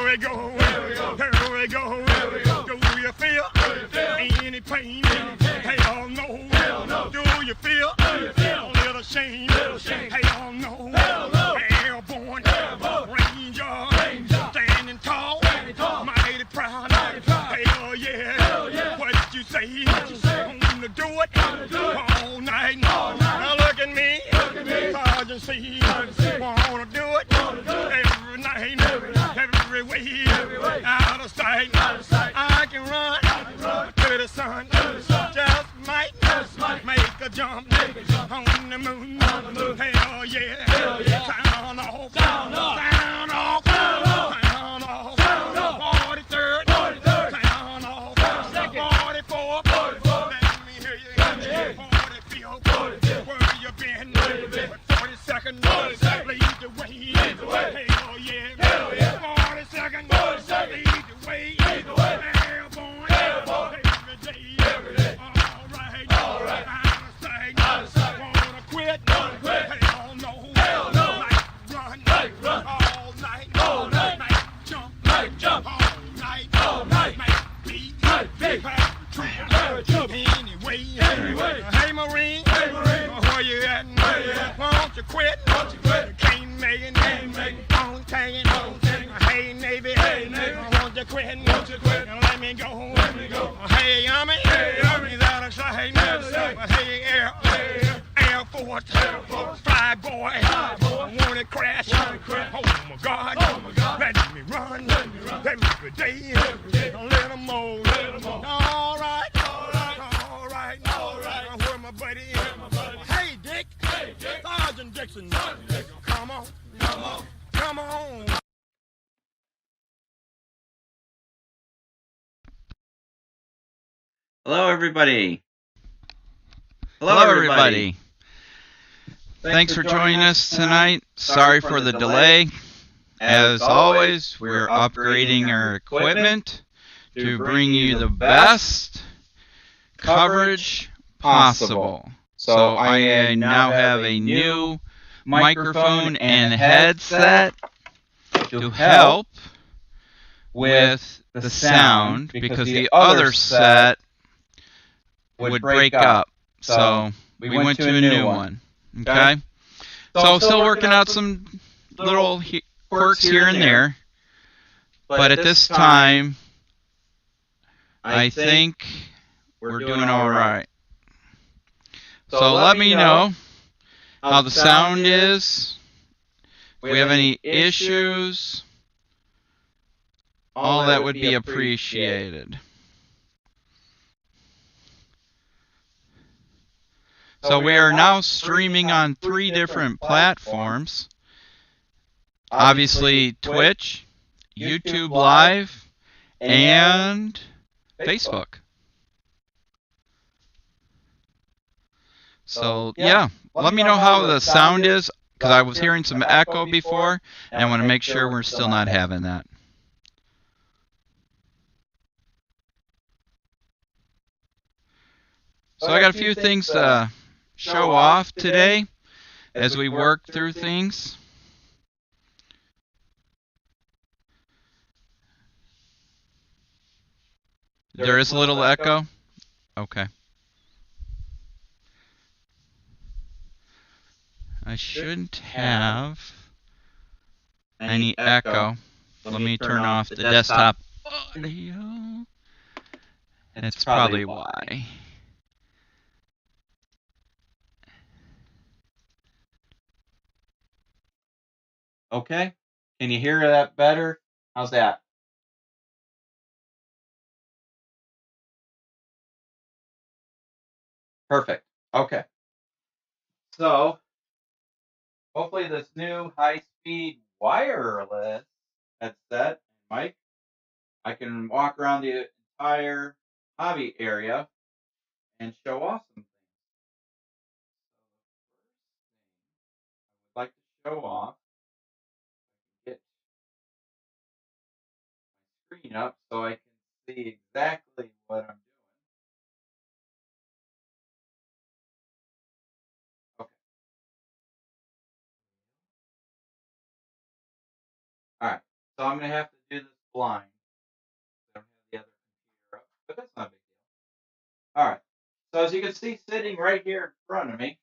we go. Here we go. Do you feel any pain? Hell no. Do you feel a little shame? Hell no. Airborne Ranger, standing tall, mighty proud. Hell yeah. What you say? Gonna do it all night. Now look at me, Sergeant C. Wanna do it every night, every way, out of sight. I can run to the sun, just might make a jump on the moon. Hell yeah, sound off, sound off, sound off. 43rd, sound off. 44th, let me hear you. 45th, where you been? 42nd, lead the way. Hell yeah, 42nd, lead the way. Airborne, every day. All right, out of sight. Wanna quit? Hell no. Night run, all night. Night jump, all night. Night beat, anyway. Hey Marine, where you at? Won't you quit? You can't make it. Don't take it. Hey Navy, won't you quit? Let me go. Hey Army, is that a sight? Hey Air Force, fly boy, want to crash? Oh my God, let me run every day, a little more. All right. Where my buddy is? Hey Dick, Sergeant Dixon, come on. Hello, everybody. Thanks for joining us tonight. Sorry for the delay. As always, we're upgrading our equipment to bring you the best coverage possible. So I now have a new microphone and headset to help with the sound because the other set would break up. So we went to a new one. Okay? So still working out some little quirks here and there. But at this time, I think we're doing all right. So let me know how the sound is. If we have any issues, all that would be appreciated. So we are now streaming on 3 different platforms. Obviously Twitch, YouTube Live, and Facebook. So yeah, let me know how the sound is, because I was hearing some echo before, and I want to make sure we're still not having that. So I got a few things to show off today as we work through things. There is a little echo? Okay. I shouldn't have any echo. Let me turn off the desktop audio. That's probably why. Okay. Can you hear that better? How's that? Perfect. Okay. So, hopefully this new high-speed wireless headset mic, I can walk around the entire hobby area and show off some things. So the first thing I would like to show off, get my screen up so I can see exactly what I'm doing. Okay. All right. So I'm going to have to do this blind. I don't have the other computer up, but that's not a big deal. All right. So as you can see, sitting right here in front of me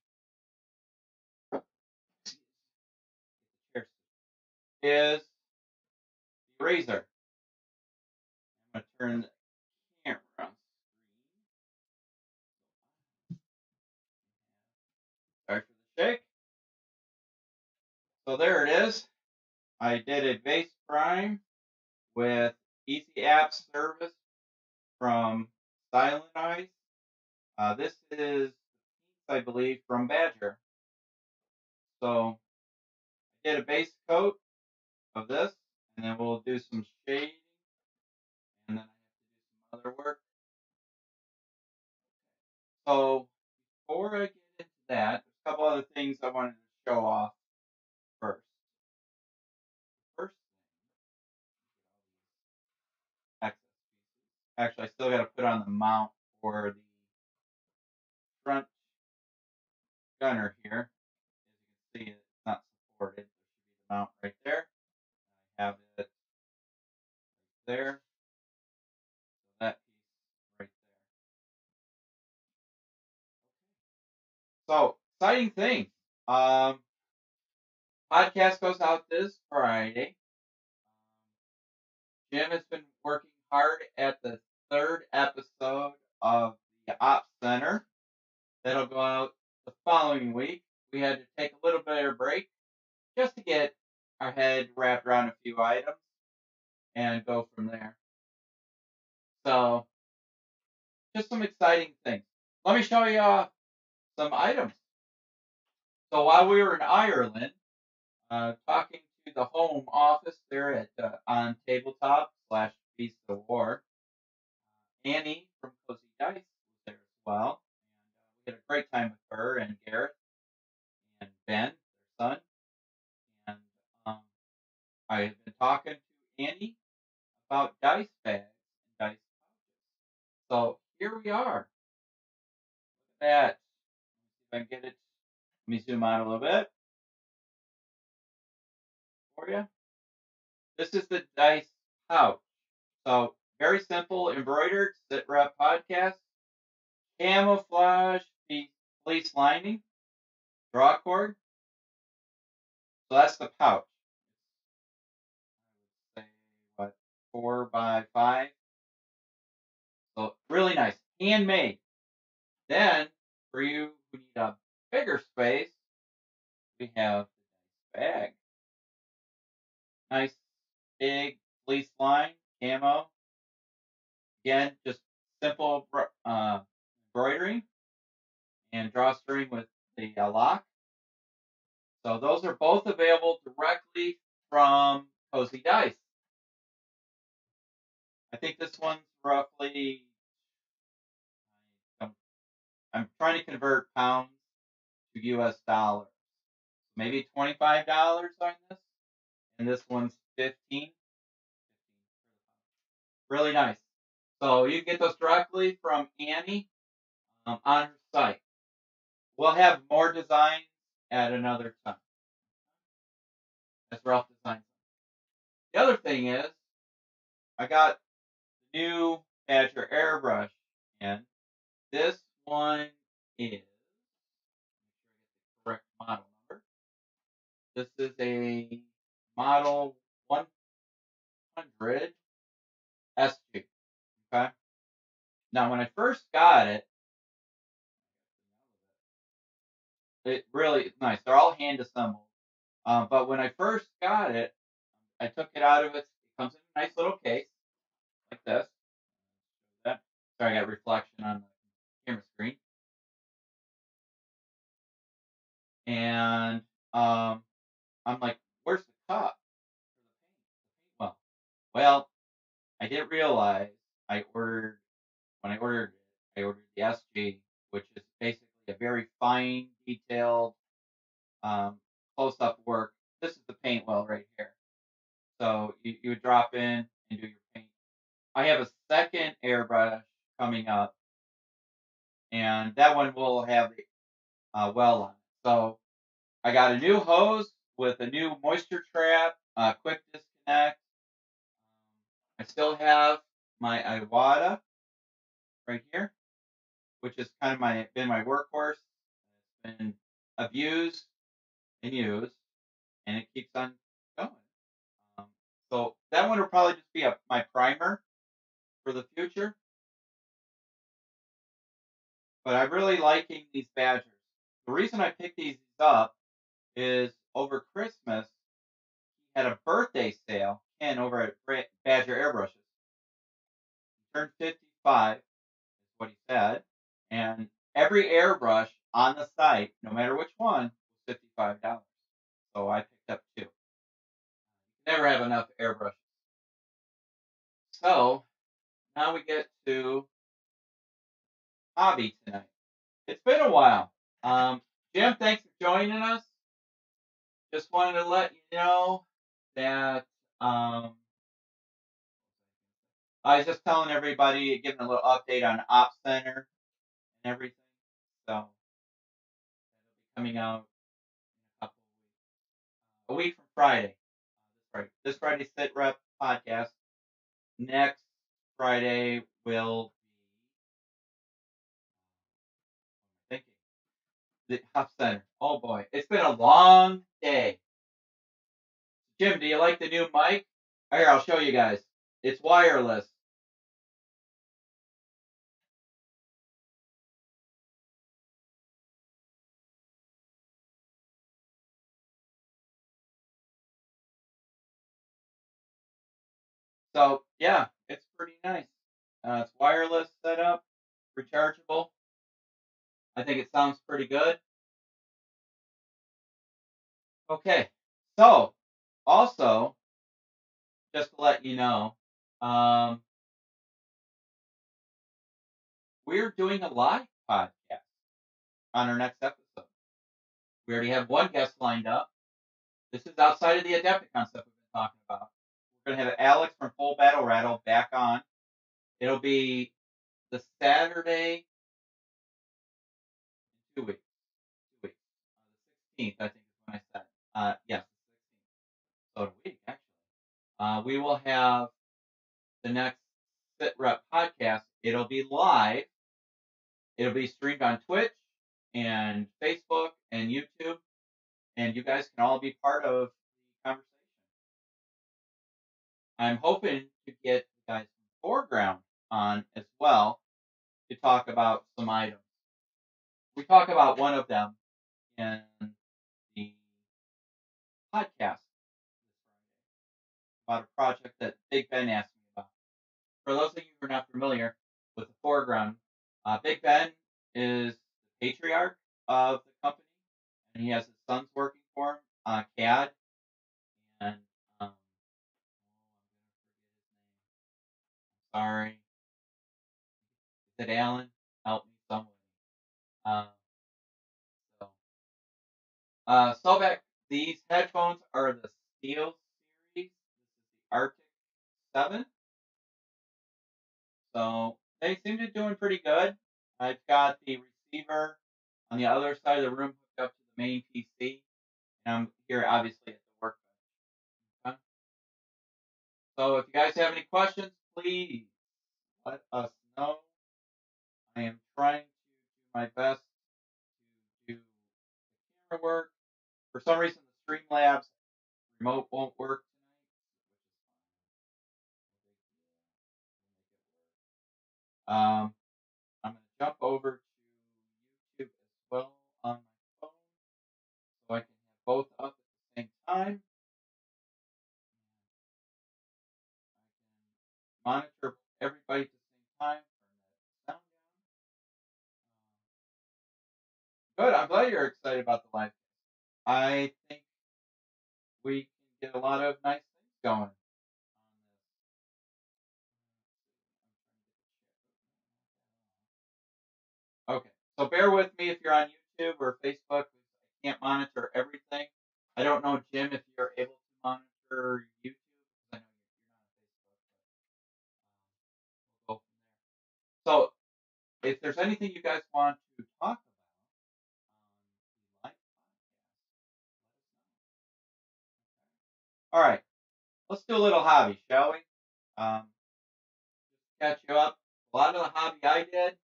is the razor. I'm going to turn the camera on screen. Sorry for the shake. So there it is. I did a base prime with Easy App Service from Silent Ice. This is, I believe, from Badger. So I did a base coat of this, and then we'll do some shading, and then I have to do some other work. So before I get into that, there's a couple other things I wanted to show off first. First thing, excess pieces. Actually, I still got to put on the mount for the front gunner here. As you can see, it's not supported. There should be the mount right there. I have it right there. So that piece right there. So exciting thing. Podcast goes out this Friday. Jim has been working hard at the third episode of the Ops Center. That'll go out the following week. We had to take a little bit of a break just to get our head wrapped around a few items and go from there. So, just some exciting things. Let me show you some items. So while we were in Ireland, talking to the home office there at on Tabletop/Beast of War, Annie from Cozy Dice was there as well. And we had a great time with her and Garrett and Ben, their son. And I have been talking to Annie about dice bags and dice pouches. So here we are. Look at that. Let me see if I can get it. Let me zoom out a little bit for you. This is the dice pouch. So very simple, embroidered Sit Rep Podcast, camouflage fleece lining, draw cord. So that's the pouch. I would say what, 4 by 5. So really nice, handmade. Then for you who need a bigger space, we have the dice bag. Nice big fleece line, camo. Again, just simple embroidery and drawstring with the lock. So those are both available directly from Cozy Dice. I think this one's roughly, I'm trying to convert pounds to US dollars. Maybe $25 on this. And this one's $15. Really nice. So you can get those directly from Annie on her site. We'll have more designs at another time. That's Ralph Designs. The other thing is, I got the new Badger airbrush in. This one is, correct model number. This is a model 100 SG. Okay. Now, when I first got it, it really is nice. They're all hand assembled. But when I first got it, I took it out of it. It comes in a nice little case like this. Sorry, I got reflection on the camera screen. And I'm like, where's the cup for the paint? Well, I didn't realize when I ordered it, I ordered the SG, which is basically a very fine, detailed, close-up work. This is the paint well right here. So you would drop in and do your paint. I have a second airbrush coming up, and that one will have the well on it. So I got a new hose with a new moisture trap, quick disconnect, I still have my Iwata right here, which is kind of been my workhorse. It's been abused and used, and it keeps on going. So that one will probably just be my primer for the future. But I'm really liking these Badgers. The reason I picked these up is over Christmas, he had a birthday sale, and over at Badger Airbrushes. He turned 55, is what he said, and every airbrush on the site, no matter which one, was $55. So I picked up two. Never have enough airbrushes. So now we get to hobby tonight. It's been a while. Jim, thanks for joining us. Just wanted to let you know that I was just telling everybody, giving a little update on Op Center and everything. So that'll be coming out in a couple of weeks. A week from Friday. This Friday, Sit Rep podcast. Next Friday will be the Op Center. Oh boy, it's been a long day. Jim, do you like the new mic? Here, I'll show you guys. It's wireless. So yeah, it's pretty nice. It's wireless setup, rechargeable. I think it sounds pretty good. Okay, so also just to let you know, we're doing a live podcast on our next episode. We already have one guest lined up. This is outside of the Adepticon stuff we've been talking about. We're going to have Alex from Full Battle Rattle back on. It'll be the Saturday in 2 weeks. 2 weeks. The 16th, I think is when I said. Yes, the 16th. So a week, actually. We will have the next Sit Rep podcast. It'll be live. It'll be streamed on Twitch and Facebook and YouTube. And you guys can all be part of the conversation. I'm hoping to get you guys from Foreground on as well to talk about some items. We talk about one of them in the podcast about a project that Big Ben asked me about. For those of you who are not familiar with the Foreground, Big Ben is the patriarch of the company, and he has his sons working for him, CAD, and sorry, is it Alan? Help me, somebody. Sobek, these headphones are the Steel series. This is the Arctic 7. So they seem to be doing pretty good. I've got the receiver on the other side of the room hooked up to the main PC. And I'm here obviously at the workbench. Okay? So if you guys have any questions, please let us know. I am trying to do my best to do the camera work. For some reason, the Streamlabs remote won't work tonight, which is fine. I'm going to jump over to YouTube as well on my phone so I can have both up at the same time. I can monitor everybody at the same time, turn that sound down. Good. I'm glad you're excited about the live. I think we can get a lot of nice things going on this. Okay, so bear with me if you're on YouTube or Facebook. I can't monitor everything. I don't know, Jim, if you're able to monitor YouTube. I know you're not on Facebook, but we'll go from there. So, if there's anything you guys want to talk about on the live podcast, let us know. All right, let's do a little hobby, shall we? Catch you up. A lot of the hobby I did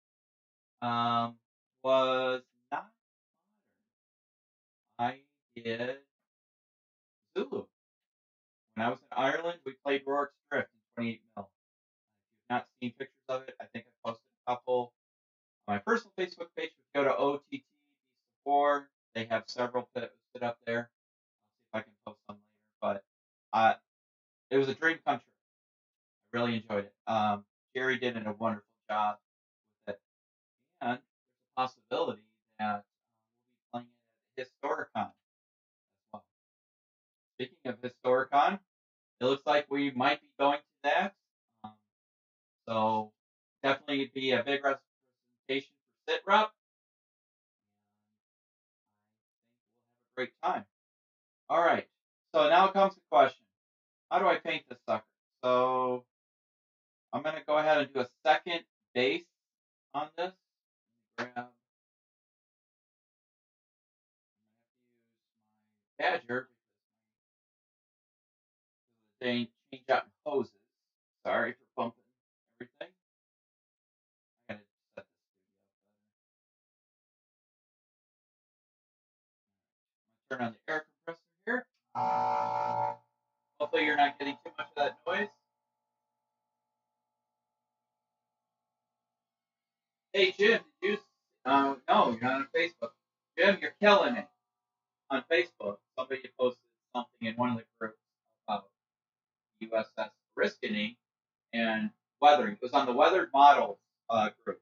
was not modern. I did Zulu. When I was in Ireland, we played Rorik's Drift in 28 mil. If you've not seen pictures of it, I think I posted a couple on my personal Facebook page. Go to OTT4. They have several posted up there. I'll see if I can post some later. But it was a dream come true. I really enjoyed it. Jerry did a wonderful job with it. And there's a possibility that we'll be playing it at Historicon as well. Speaking of Historicon, it looks like we might be going to that. So definitely be a big representation for SITREP. I think we'll have a great time. All right. So now comes the question. How do I paint this sucker? So I'm going to go ahead and do a second base on this. Grab. I'm going to have to use my Badger because they change out in hoses. Sorry for bumping everything. I gotta set this studio up better. I'm gonna turn on the air compressor here. Hopefully you're not getting too much of that noise. Hey Jim, did you? No, you're not on Facebook. Jim, you're killing it on Facebook. Somebody posted something in one of the groups about USS Oriskany and weathering. It was on the Weathered Models group.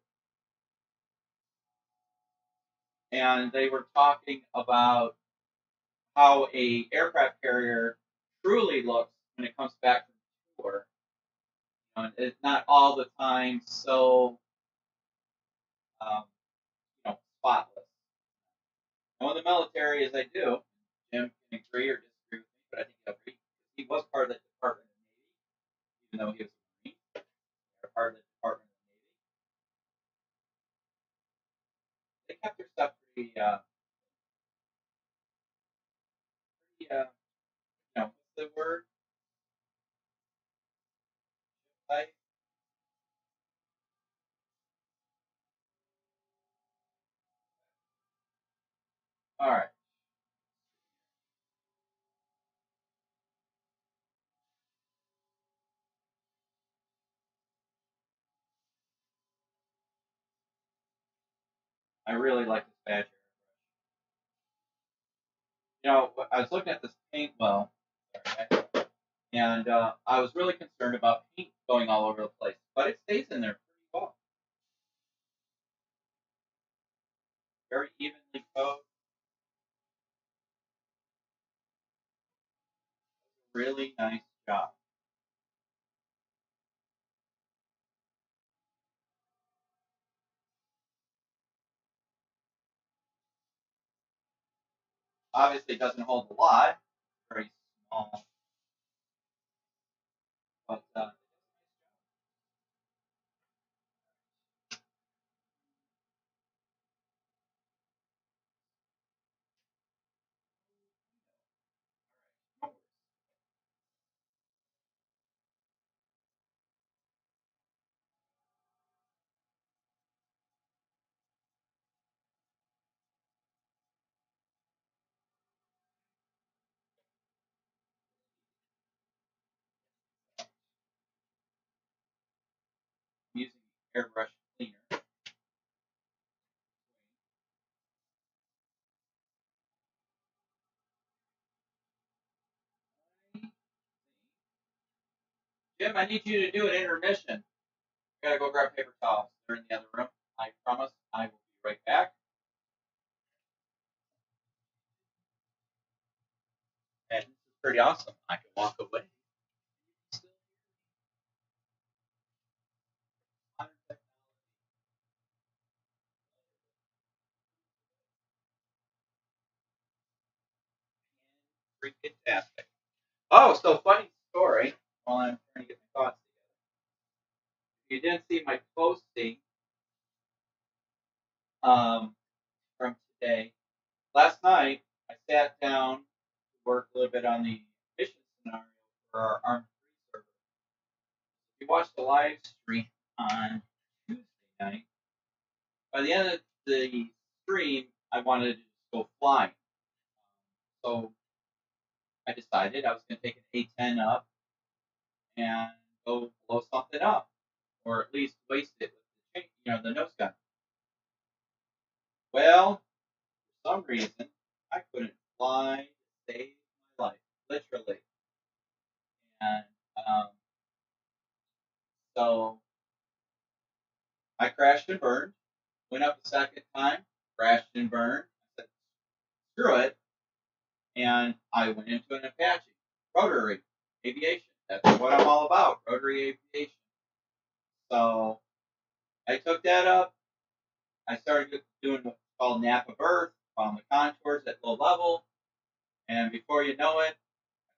And they were talking about how a aircraft carrier truly looks when it comes back from tour. It's not all the time so spotless. Now in the military, as I do, Jim can agree or disagree with me, but I think he'll agree. He was part of the Department of the Navy, even though he was a Marine. They're part of the Department of the Navy. They kept their stuff pretty what's the word? Like, all right. I really like this Badger. I was looking at this paint well, and I was really concerned about paint going all over the place, but it stays in there pretty well. Very evenly coated. Really nice job. Obviously, it doesn't hold a lot. Very small. But I'm using airbrush cleaner. Jim, I need you to do an intermission. I gotta go grab paper towels. They're in the other room. I promise I will be right back. And this is pretty awesome. I can walk away. Freaking fantastic. Oh, so funny story. While I'm trying to get my thoughts together. If you didn't see my posting from today, last night I sat down to work a little bit on the mission scenario for our Armed 3 server. you watched the live stream on Tuesday night, by the end of the stream, I wanted to just go flying. So I decided I was going to take an A10 up and go blow something up, or at least waste it with the nose gun. Well, for some reason, I couldn't fly to save my life, literally. And so I crashed and burned. Went up a second time, crashed and burned. I said, screw it. And I went into an Apache, rotary aviation. That's what I'm all about, rotary aviation. So I took that up. I started doing what's called nap of Earth, found the contours at low level. And before you know it,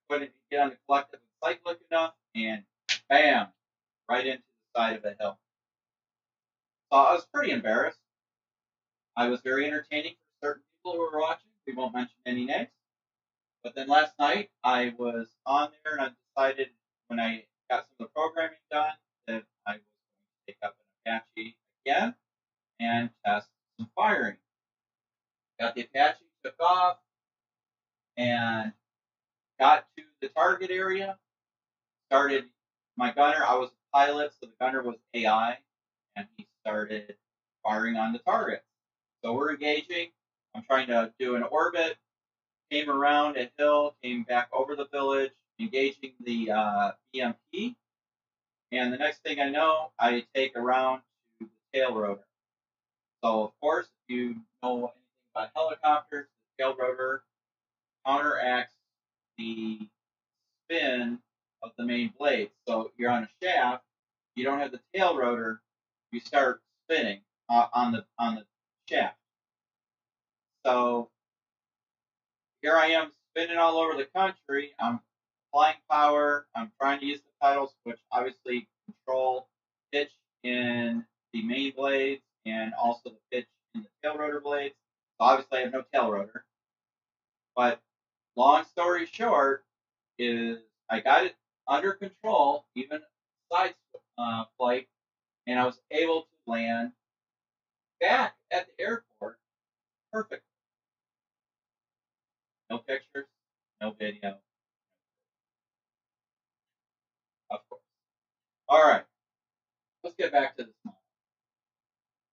I couldn't get on the collective and cyclic enough, and bam, right into the side of the hill. So I was pretty embarrassed. I was very entertaining for certain people who were watching. We won't mention any names. But then last night, I was on there, and I decided when I got some of the programming done that I was going to take up an Apache again and test some firing. Got the Apache, took off, and got to the target area. Started my gunner. I was a pilot, so the gunner was AI, and he started firing on the target. So we're engaging. I'm trying to do an orbit. Came around a hill, came back over the village, engaging the EMP. And the next thing I know, I take around to the tail rotor. So, of course, if you know anything about helicopters, the tail rotor counteracts the spin of the main blade. So you're on a shaft, you don't have the tail rotor, you start spinning on the shaft. So here I am spinning all over the country. I'm applying power. I'm trying to use the pedals, which obviously control pitch in the main blades and also the pitch in the tail rotor blades. So obviously I have no tail rotor. But long story short is I got it under control, even side flight, and I was able to land back at the airport perfectly. No pictures, no video. Of course. All right. Let's get back to this model.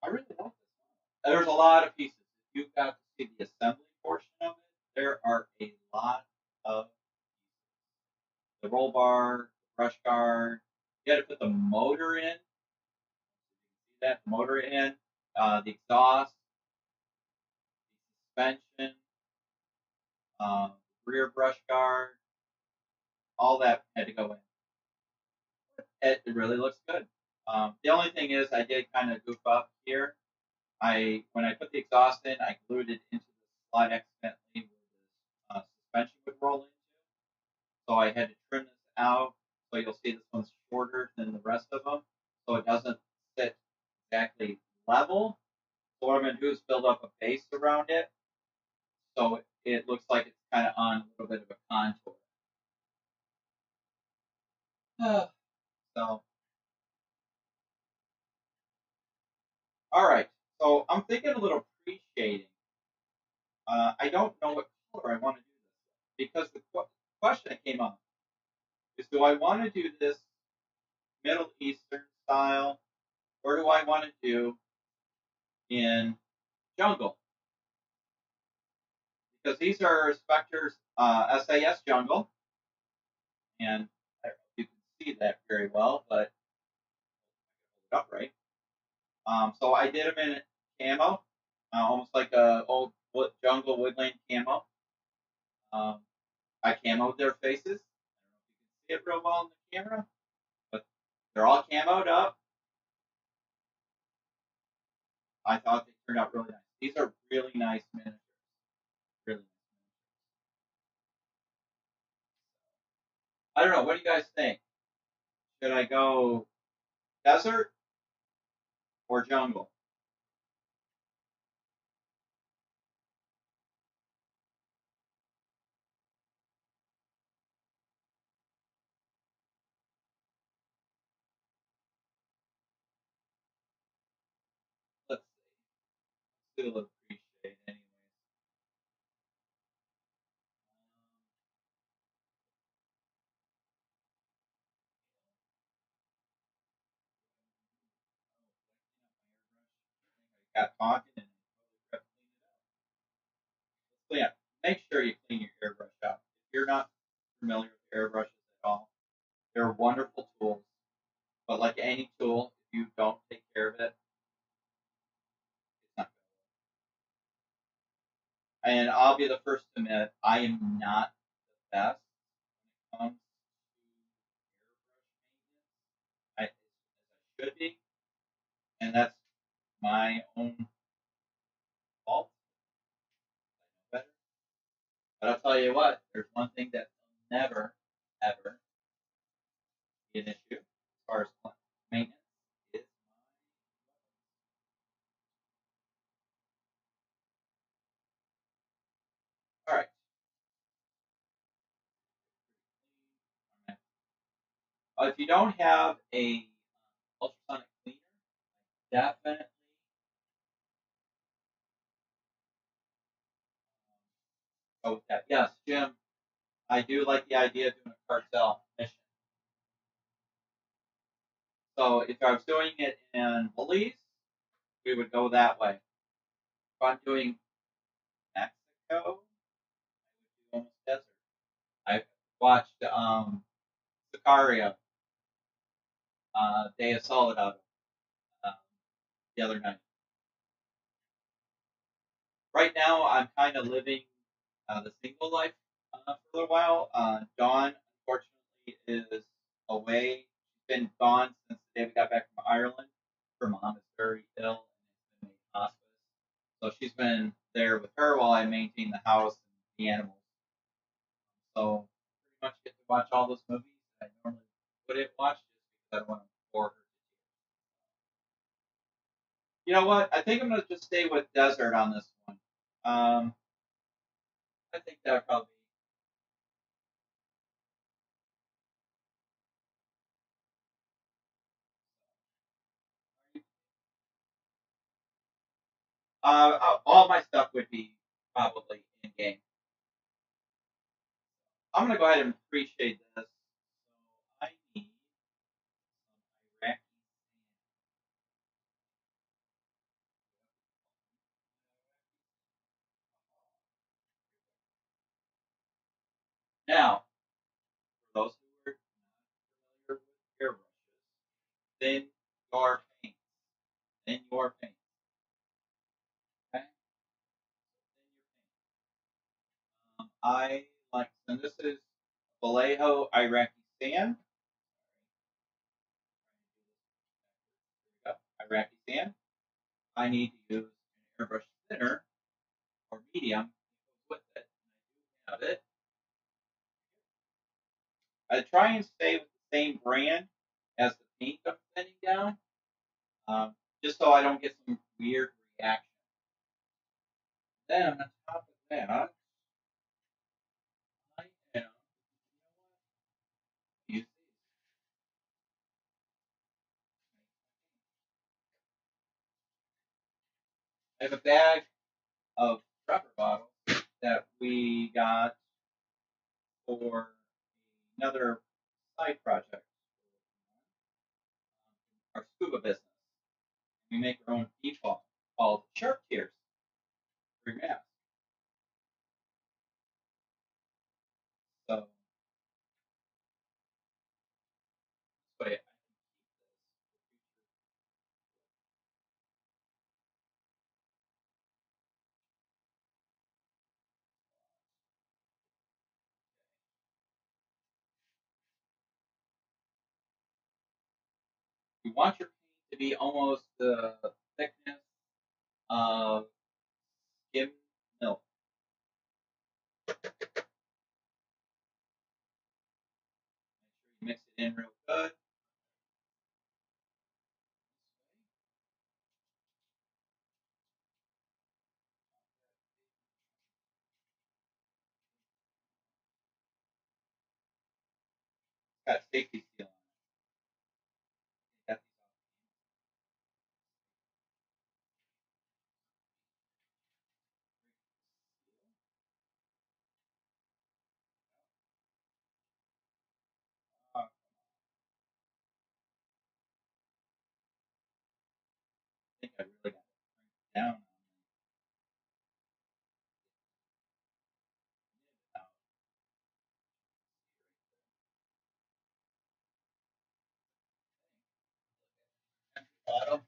I really like this model. There's a lot of pieces. If you got to see the assembly portion of it, there are a lot of pieces. The roll bar, the brush guard. You got to put the motor in. See that motor in, the exhaust, the suspension, rear brush guard. All that had to go in. It really looks good. The only thing is, I did kind of goof up here. When I put the exhaust in, I glued it into the slot accidentally where the suspension would roll into. So I had to trim this out. So you'll see this one's shorter than the rest of them. So it doesn't sit exactly level. So what I'm going to do is build up a base around it. So it looks like it's kind of on a little bit of a contour. So, all right. So I'm thinking a little pre-shading. I don't know what color I want to do this because the question that came up is, do I want to do this Middle Eastern style, or do I want to do in jungle? Because these are Spectre's SAS jungle, and I don't know if you can see that very well, but I hold it up right. So I did them in camo, almost like a old jungle woodland camo. I camoed their faces. I don't know if you can see it real well in the camera, but they're all camoed up. I thought they turned out really nice. These are really nice miniatures. Really nice miniatures. I don't know. What do you guys think? Should I go desert or jungle? still appreciate anyways. I got talking and forgot to clean it up. Make sure you clean your airbrush out. If you're not familiar with airbrushes at all, they're wonderful tools. But like any tool, if you don't take care of it, it's not good. And I'll be the first to admit, I am not the best when it comes to airbrush maintenance, as I should be, and that's my own fault. I know better. But I'll tell you what, there's one thing that will never, ever be an issue as far as maintenance is all right. If you don't have a ultrasonic cleaner, definitely go with that. Yes, Jim, I do like the idea of doing a cartel mission. So if I was doing it in Belize, we would go that way. If I'm doing Mexico, I would do almost desert. I watched Sicario, Day of Soledad, the other night. Right now, I'm kind of living the single life for a little while. Dawn, unfortunately, is away. She's been gone since the day we got back from Ireland. Her mom is very ill and has been in hospice. So she's been there with her while I maintain the house and the animals. So pretty much get to watch all those movies I normally wouldn't watch just because I don't want to bore her. You know what? I think I'm gonna just stay with desert on this one. I think that would probably. All my stuff would be probably in game. I'm gonna go ahead and appreciate this. So I need some Iraqi sand. Now, for those who are not familiar with airbrushes, thin your paints. Thin your paints. Okay? Thin your paint. I like, and this is Vallejo Iraqi sand. Iraqi sand. I need to use an airbrush thinner or medium with it. I do have it. I try and stay with the same brand as the paint I'm thinning down, just so I don't get some weird reaction. Then on top of that, I am using I have a bag of rubber bottles that we got for another side project, our scuba business. We make our own default called Shark Tears for your mask. So this way I can keep this. You want your paint to be almost the thickness of skim milk. Make sure you mix it in real good. It's got safety seal on it. I really got to crank down on the bottom.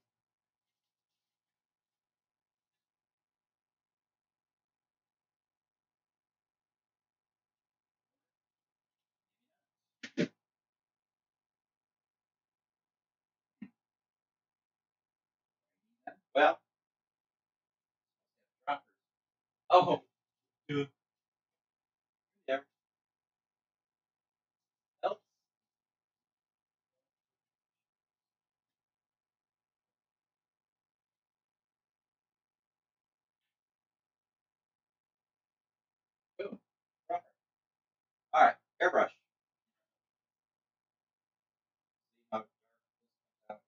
Well, droppers. Oh, dude. There else. Boom. Dropper. All right, airbrush. See how dark this comes out.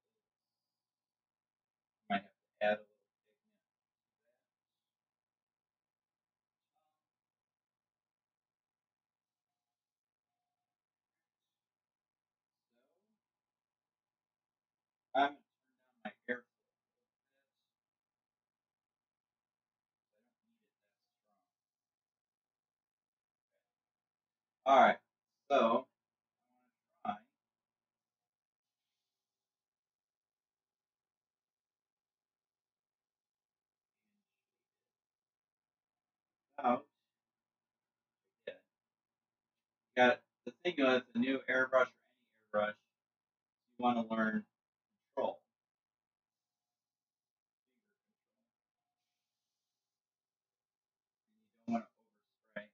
Might have to add a little pigment. So I'm gonna turn down my airflow a little bit. I don't need it that strong. All right, so I want to try out. Yeah, got the thing with the new airbrush or any airbrush, you want to learn control, finger control, and you don't want to overspray.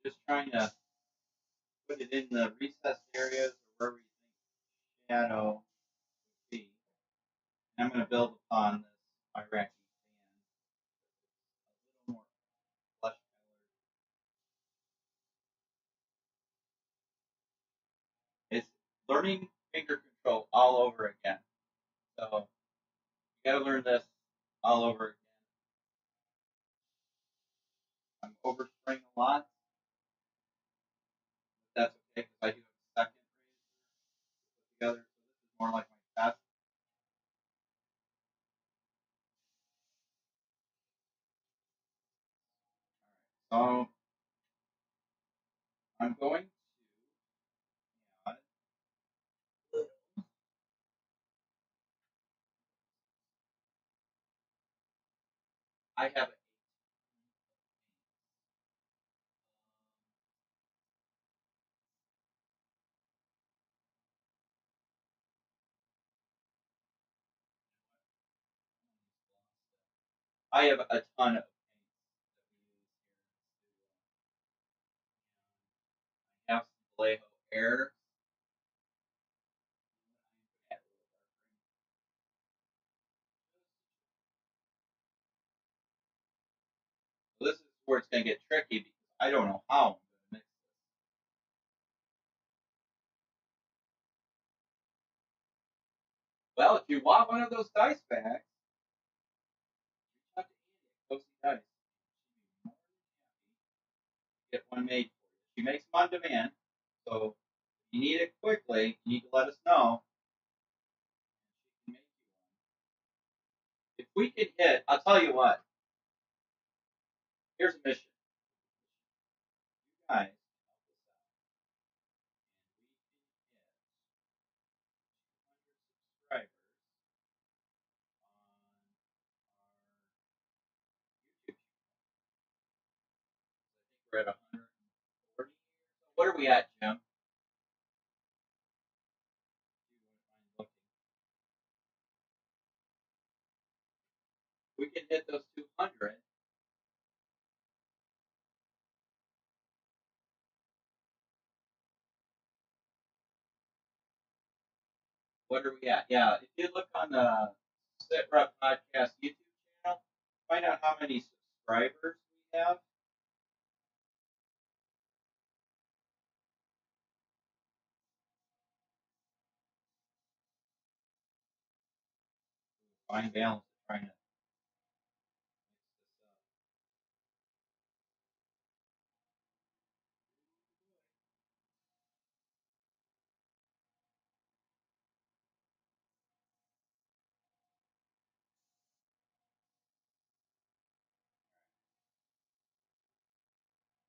Just trying to put it in the recessed areas or wherever you think shadow would be. And I'm going to build upon this Iraqi sand. A little more flesh colored. It's learning finger control all over again. So you got to learn this all over again. I'm overspraying a lot. But that's okay because I do have a second razor put together. So this is more like my test. All right. So I'm going to add. I have I have a ton of paints that we use here in the studio. I have some Vallejo Air. So this is where it's going to get tricky because I don't know how I'm going to mix this. Well, if you want one of those dice bags, reach out to Andy at Cozy Dice. She'd be more than happy to get one made for you. She makes them on demand, so if you need it quickly, you need to let us know. She can make you one. If we could hit, I'll tell you what. Here's a mission. You guys help us out, and we can hit 200 subscribers on our YouTube channel. I think we're at 140. What are we at, Jim? We can hit those 200. what are we at? Yeah, if you look on the Sit Rep Podcast YouTube channel, find out how many subscribers we have. Fine balance of trying to mix this up.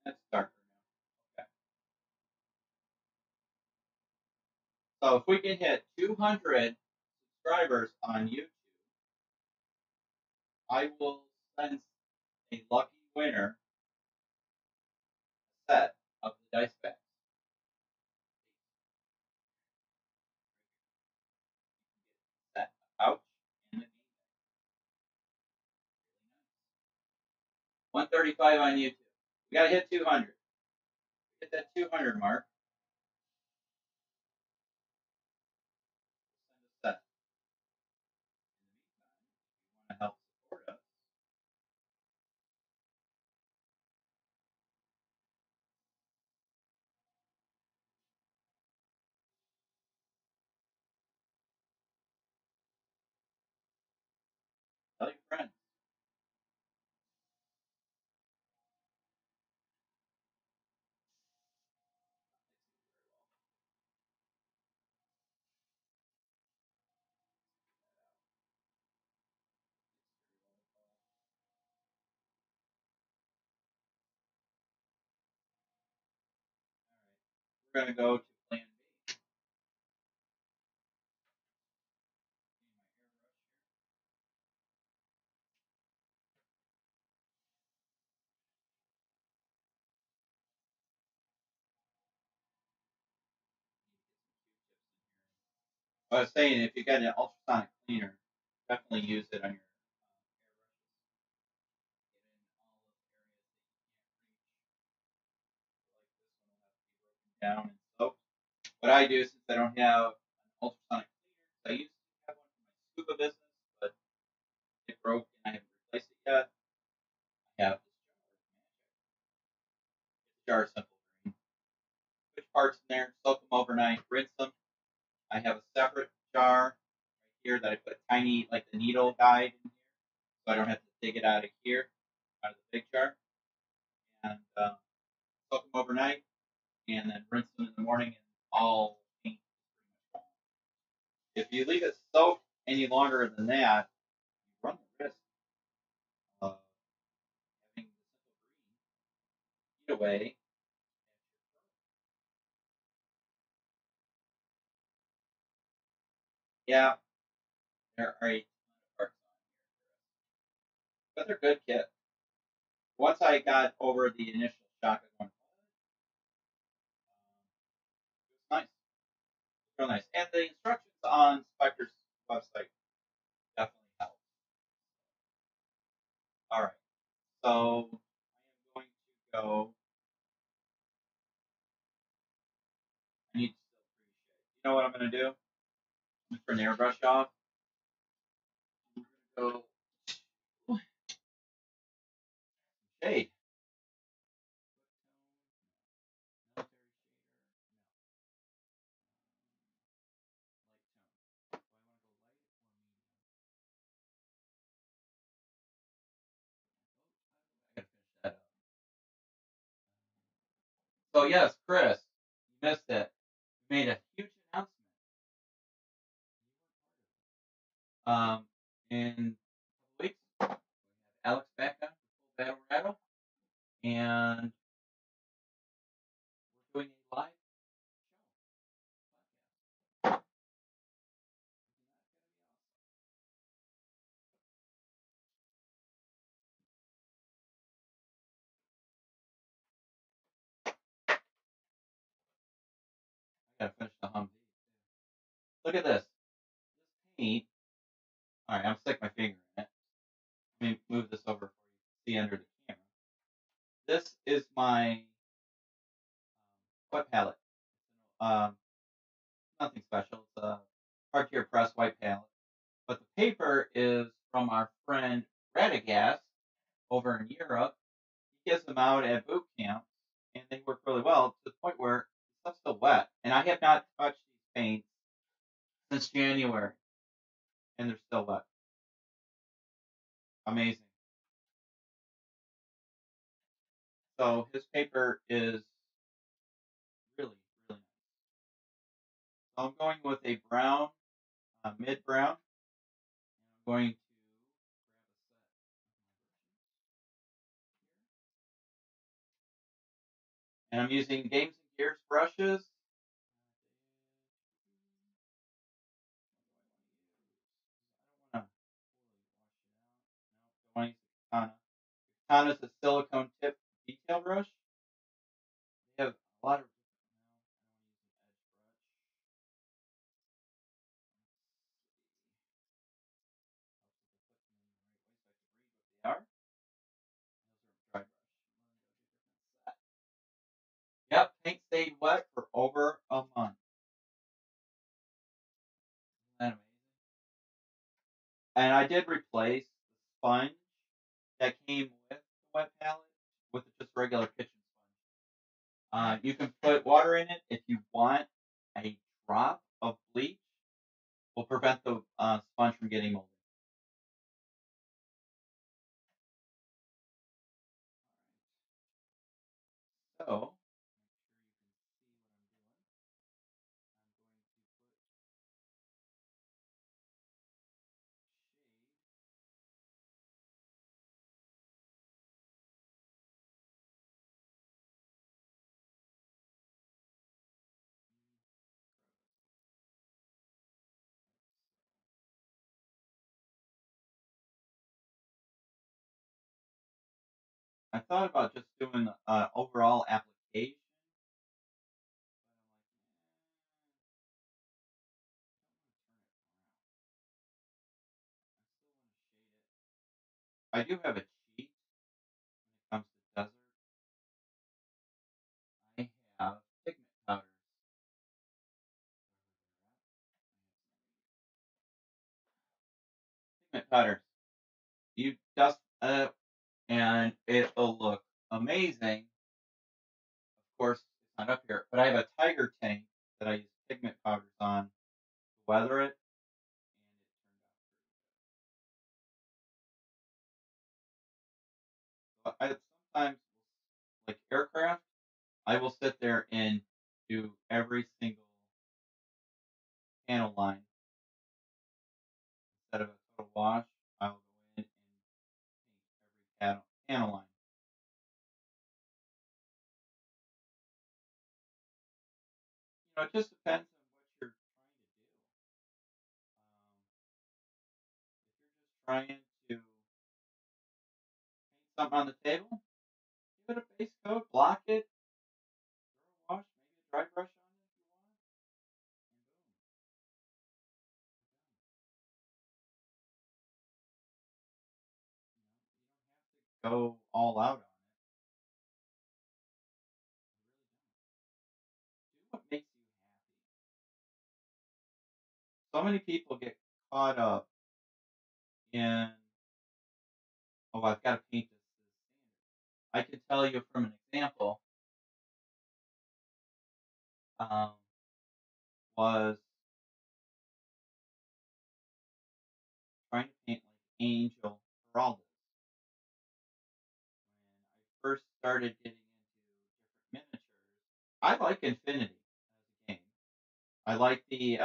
That's darker now. Okay. So if we can hit 200 subscribers on YouTube, I will send a lucky winner a set of the dice bags. Set, a pouch, and a game bag. Really nice. 135 on YouTube. We gotta hit 200. Hit that 200 mark. Send a set. In the meantime, if you want to help support us, tell your friends. We're gonna go to Plan B. I was saying, if you got an ultrasonic cleaner, definitely use it on your airbrushes. Get in all those areas that you can't reach. Like this one will have to be broken down and soaked. What I do, since I don't have an ultrasonic cleaner, I used to have one for my scuba business, but it broke and I haven't replaced it yet. I have this jar of Simple Green. Put parts in there, soak them overnight, rinse them. I have a separate jar right here that I put a tiny, like the needle guide in here, so I don't have to dig it out of here, out of the big jar. And soak them overnight, and then rinse them in the morning, and all paint is pretty much gone. If you leave it soaked any longer than that, you run the risk of having the Simple Green eat away. Yeah, there are a ton of parts on here, but they're good kit. Once I got over the initial shock of going, it was nice, real nice, and the instructions on Spectre's website definitely help. All right, so I am going to go. I need to still appreciate. You know what I'm going to do? I'm going to turn the airbrush off. I'm going to go shade. Military shader. No. Light tone. Do I want to go light or medium? I gotta finish that up. So yes, Chris, you missed it. We made a huge announcement. In a couple weeks, we have Alex back on for Full Battle Rattle, and we're doing a live show podcast. I gotta finish the Humvee. Look at this. This paint. All right, I'm sticking my finger in it. Let me move this over for you to see under the camera. This is my wet palette. Nothing special. It's a Cartier Press white palette. But the paper is from our friend Radagast over in Europe. He gives them out at boot camps, and they work really well to the point where the stuff's still wet. And I have not touched these paints since January, and they're still wet. Amazing. So his paper is really, really nice. So I'm going with a brown, mid brown. I'm going to grab a set of my brushes here. And I'm using Games and Gears brushes. I don't want to fully wash it out. No, don't want to use the Katana. Katana is a silicone tip detail brush. They have a lot of different. No, I don't want to use an edge brush. Helps with the put them in the right way so I can read what they are. Those are dry brush. Yep, paint stayed wet for over a month. Isn't that amazing? And I did replace the sponge that came with the wet palette with just regular kitchen sponge. You can put water in it if you want. A drop of bleach will prevent the sponge from getting moldy. So, I thought about just doing overall application. I do have a cheat when it comes to desert. I have pigment powders. Pigment powders. You dust and it'll look amazing. Of course, it's not up here, but I have a tiger tank that I use pigment powders on to weather it, and it turned out pretty good. I sometimes, like aircraft, I will sit there and do every single panel line instead of a total wash. I will go in and paint every panel line. It just depends on what you're trying to do. If you're just trying to paint something on the table, give it a base coat, block it, throw a wash, maybe a dry brush on it if you want, and boom. You don't have to go all out on it. Do what makes you happy. So many people get caught up in, oh, I've got to paint this standard. I can tell you from an example, was trying to paint like Angel Heraldez. When I first started getting into different miniatures, I like Infinity as a game. I like the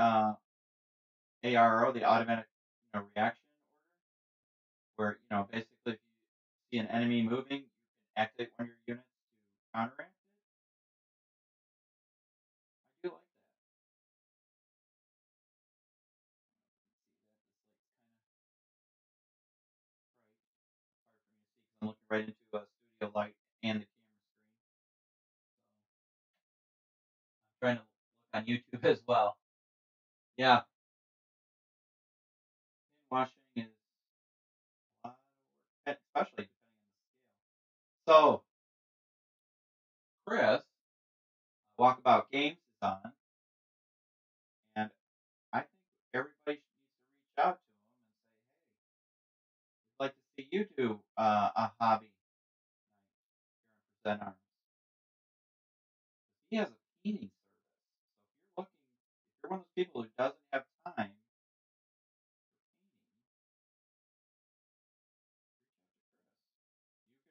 ARO, the automatic reaction order, where basically if you see an enemy moving, you can activate one of your units to counteract it. I do like that. See, that this light's kind of bright, hard for me to see because I'm looking right into a studio light and the camera screen. So I'm trying to look on YouTube as well. Yeah, pin washing is a lot of work, especially depending on the scale. So, Chris, Walkabout Games is on, and I think every see you do a hobby night here on Present Arms. He has a painting service. So if you're one of those people who doesn't have time for painting,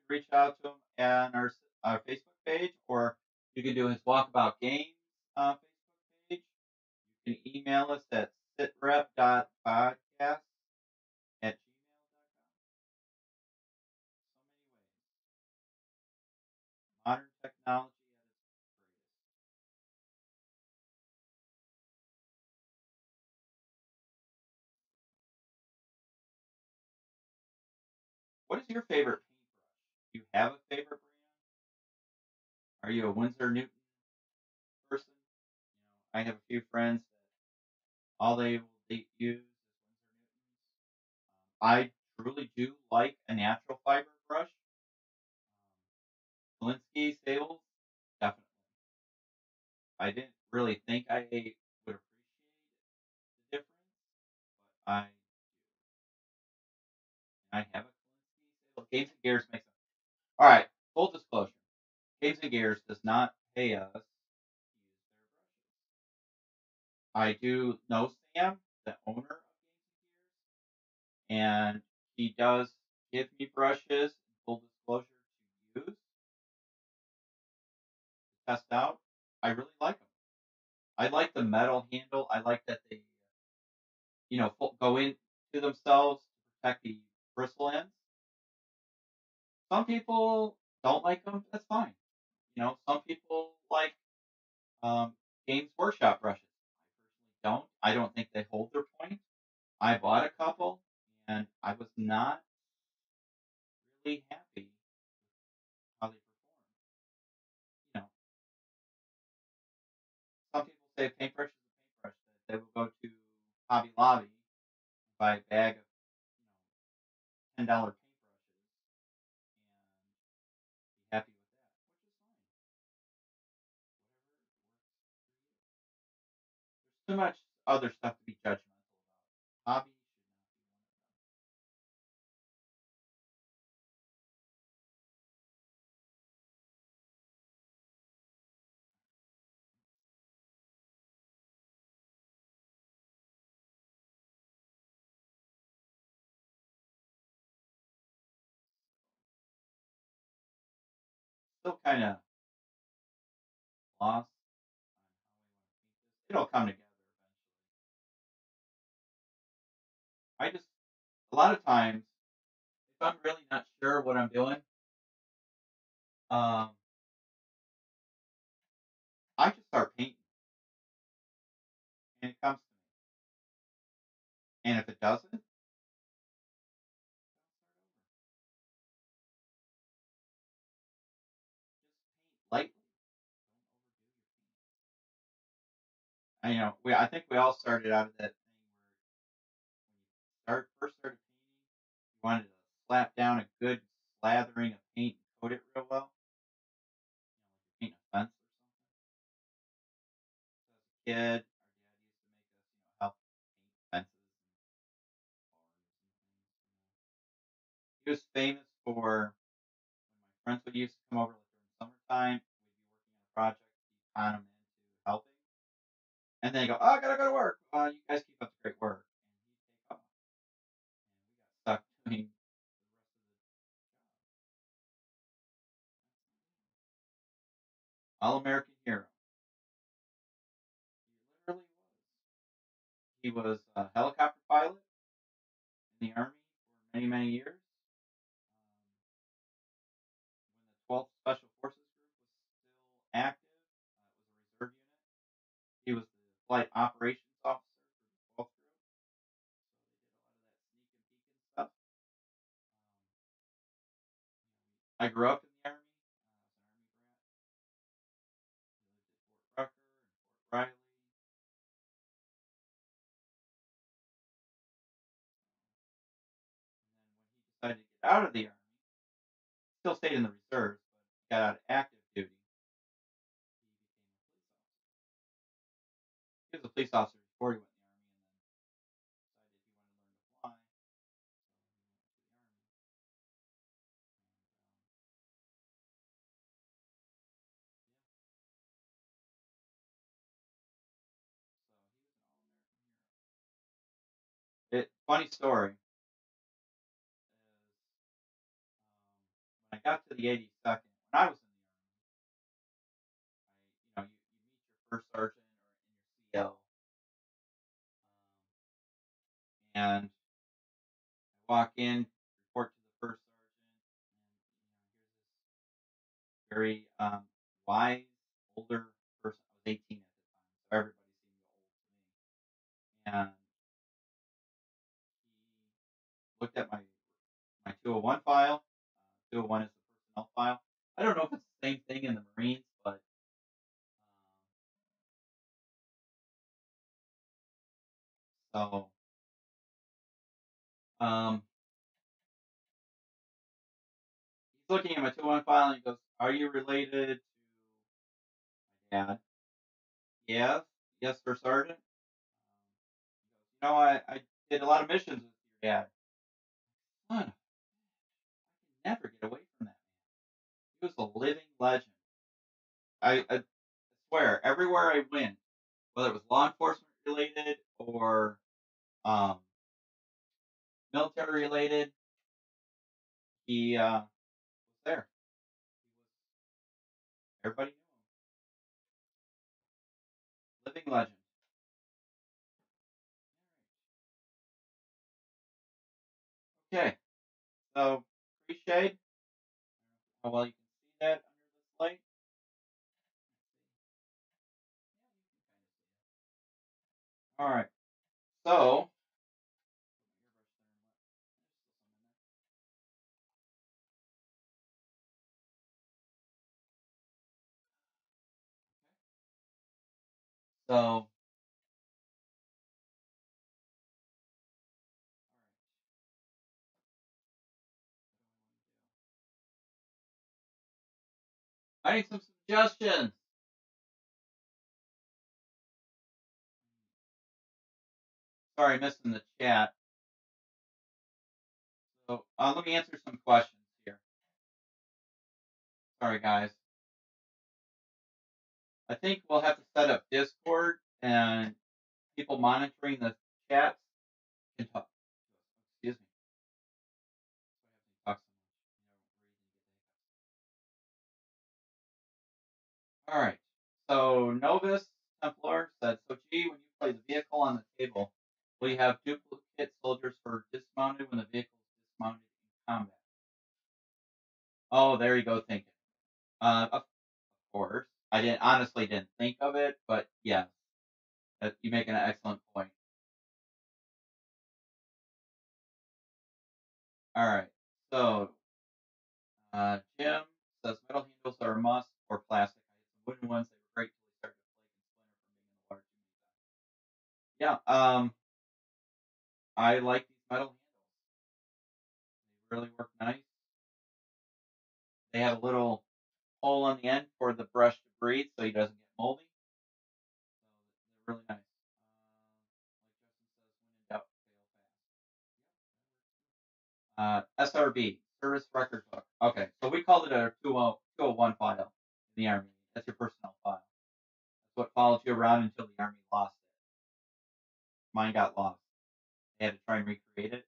reach out to him on our Facebook page, or you can do his Walkabout Games Facebook page. You can email us at sitrep.podcast@gmail.com. So many ways. Modern technology at its greatest. What is your favorite paintbrush? Do you have a favorite brand? Are you a Winsor Newton person? I have a few friends that all they will use is Winsor Newtons. I truly do like a natural fiber brush. Kolinsky Sables, definitely. I didn't really think I would appreciate the difference, but I have a Kolinsky Sable. Games and Gears makes them. All right, full disclosure. Games and Gears does not pay us to use their brushes. I do know Sam, the owner of Games and Gears, and he does give me brushes, full disclosure, to use, to test out. I really like them. I like the metal handle. I like that they, go into themselves to protect the bristle ends. Some people don't like them. That's fine. Some people like Games Workshop brushes. I personally don't. I don't think they hold their point. I bought a couple, and I was not really happy with how they performed. You know, some people say a paintbrush is a paintbrush. That they will go to Hobby Lobby and buy a bag of $10 paintbrushes and be happy with that, which is fine. Whatever works for you. There's too much other stuff to be judgmental about. Hobby should not be one of them. Still kind of lost on how I want to paint this. It'll come together eventually. A lot of times, if I'm really not sure what I'm doing, um, I just start painting, and it comes to me. And if it doesn't, I'll start over. Just paint lightly. Don't overdo your paint. I think we all started out of that thing where when you first started painting, you wanted to slap down a good slathering of paint and coat it real well. Like you're painting a fence or something. So as a kid, our dad used to make us, help paint fences and barns and things. He was famous for when my friends would used to come over like during summertime, we'd be working on a project, he'd con them into helping. And then they go, oh, I gotta go to work. You guys keep up the great work. And he'd take off. And we got stuck doing the rest of the job. All American hero. He literally was. He was a helicopter pilot in the Army for many, many years. When the 12th Special Forces Group was still active, it was a reserve unit. He was the flight operations officer for the 12th Group. So they did a lot of that sneak and peek and stuff. I grew up in the Army. I was an Army brat. We lived at Fort Rucker and Fort Riley. And then when he decided to get out of the Army, still stayed in the reserves, but got out of active duty, he became a police officer. He was a police officer before he went in the Army, and then decided he wanted to learn to fly, so he went to the Army. funny story is when I got to the 82nd, when I was in the Army, you meet your first sergeant or in your CO, and I walk in, report to the first sergeant, and here's this very wise, older person. I was 18 at the time, so everybody seemed old to me. And he looked at my 201 file. 201 is the personnel file. I don't know if it's the same thing in the Marines, but so he's looking at my 201 file and he goes, "Are you related to my dad?" Yes, yes, sir, sergeant. You know, I did a lot of missions with your dad. Son, I can never get away from that man. He was a living legend. I swear, everywhere I went, whether it was law enforcement related or military related, he was there. Everybody knew him. Living legend. Okay, so pre-shade. How well you can see that under this light. All right, so so I need some suggestions. Sorry, missing the chat. So let me answer some questions here. Sorry, guys. I think we'll have to set up Discord and people monitoring the chats can talk. Excuse me. Talk so much. All right. So Novus Templar said, "So gee, when you play the vehicle on the table, will you have duplicate soldiers for dismounted when the vehicle is dismounted in combat?" Oh, there you go, thinking. Of course. I didn't think of it, but yes, you make an excellent point. All right. So Jim says metal handles are a must or plastic. I had some wooden ones. They were great until they started to flake and splinter from being in the water too many times. Yeah. I like these metal handles. They really work nice. They have a little hole on the end for the brush to breathe, so he doesn't get moldy. So they're really nice. Like Justin says, when in doubt, fail fast. SRB, Service Record Book. Okay, so we called it a 201 file in the Army. That's your personnel file. That's what followed you around until the Army lost it. Mine got lost. They had to try and recreate it.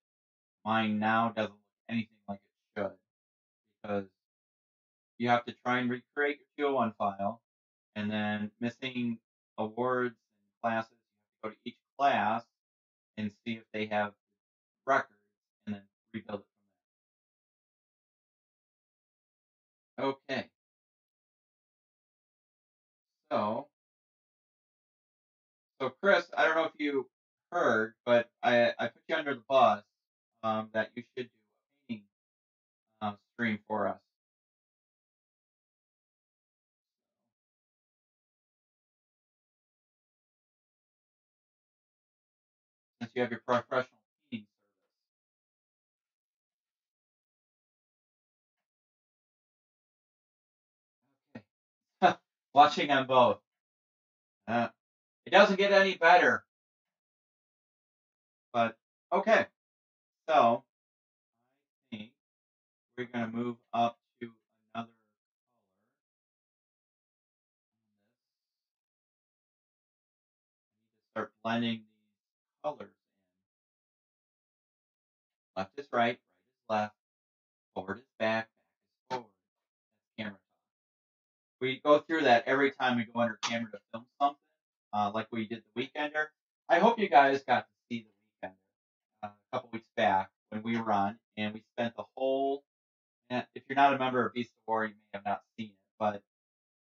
Mine now doesn't look anything like it should because you have to try and recreate your 201 file, and then missing awards and classes, you have to go to each class and see if they have records and then rebuild it from there. Okay. So Chris, I don't know if you heard, but I put you under the bus that you should do a painting stream for us. Since you have your professional painting service. Okay. Watching on both. It doesn't get any better. But okay. So I think we're going to move up to another color. I need to start blending these colors in. Left is right, right is left, forward is back, back is forward. That's camera talk. We go through that every time we go under camera to film something, like we did the Weekender. I hope you guys got to see the Weekender a couple weeks back when we were on, and we spent the whole. And if you're not a member of Beast of War, you may have not seen it, but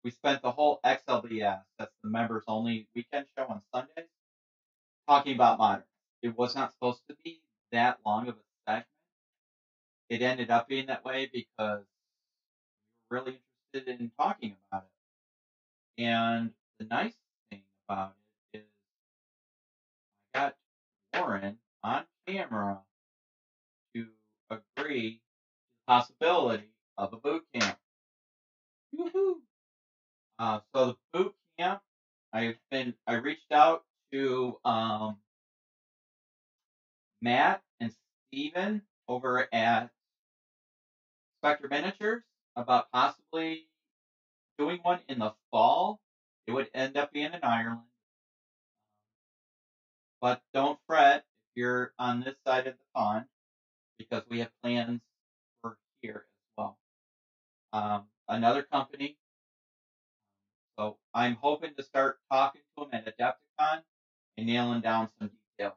we spent the whole XLBS, that's the members only weekend show on Sundays, talking about Modern. It was not supposed to be that long of a segment. It ended up being that way because we were really interested in talking about it. And the nice thing about it is I got Warren on camera to agree to the possibility of a boot camp. Woohoo! So the boot camp, I reached out to Matt and Steven over at Spectre Miniatures about possibly doing one in the fall. It would end up being in Ireland. But don't fret if you're on this side of the pond, because we have plans for here as well. Another company. So I'm hoping to start talking to them at Adepticon and nailing down some details.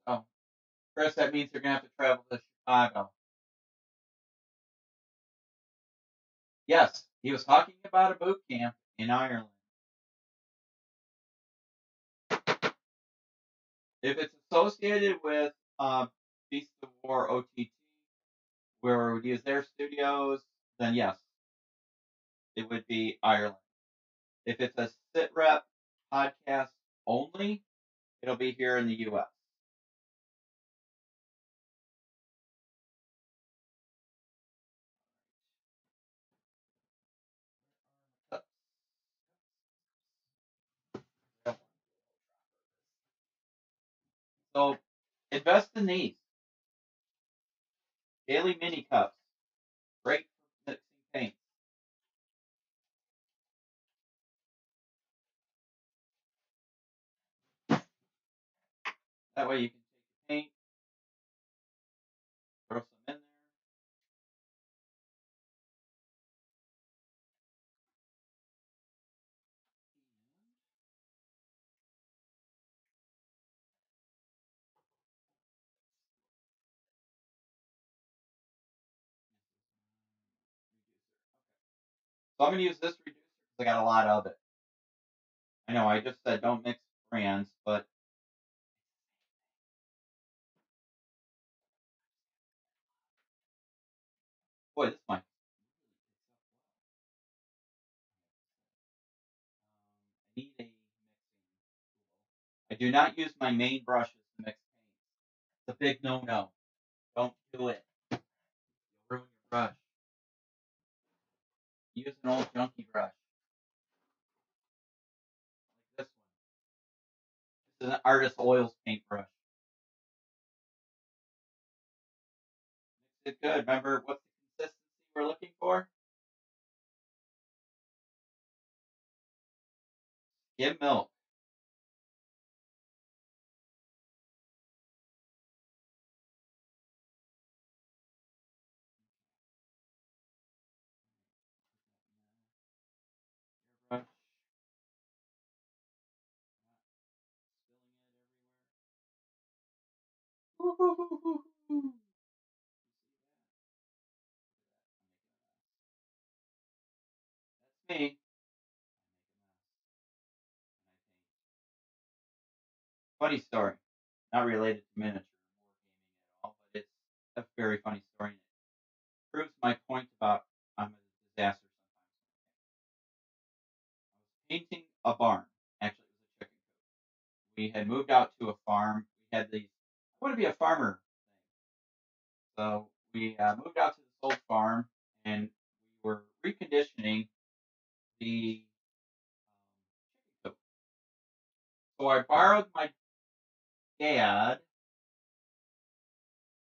So, Chris, that means you're going to have to travel to Chicago. Yes, he was talking about a boot camp in Ireland. If it's associated with Beast of War OTT, where we would use their studios, then yes, it would be Ireland. If it's a SitRep podcast only, it'll be here in the U.S. So invest in these. Daily mini cups. Great for mixing paints. That way you can take the paint, throw some in there. So I'm going to use this reducer because I got a lot of it. I know I just said don't mix brands, but boy, this might. I need a mixing tool. I do not use my main brushes to mix paints. It's a big no-no. Don't do it. You'll ruin your brush. Use an old junky brush. Like this one. This is an Artist Oils paintbrush. Mix it good. Remember what's the consistency we're looking for? Skim milk. Brush. Spilling it everywhere. That's me. Funny story. Not related to miniature or gaming at all, but it's a very funny story. And it proves my point about I'm a disaster sometimes. I was painting a barn. Actually, it was a chicken coop. We had moved out to a farm. We had these. I want to be a farmer thing. So we moved out to this old farm, and we were reconditioning the chicken coop. So I borrowed my dad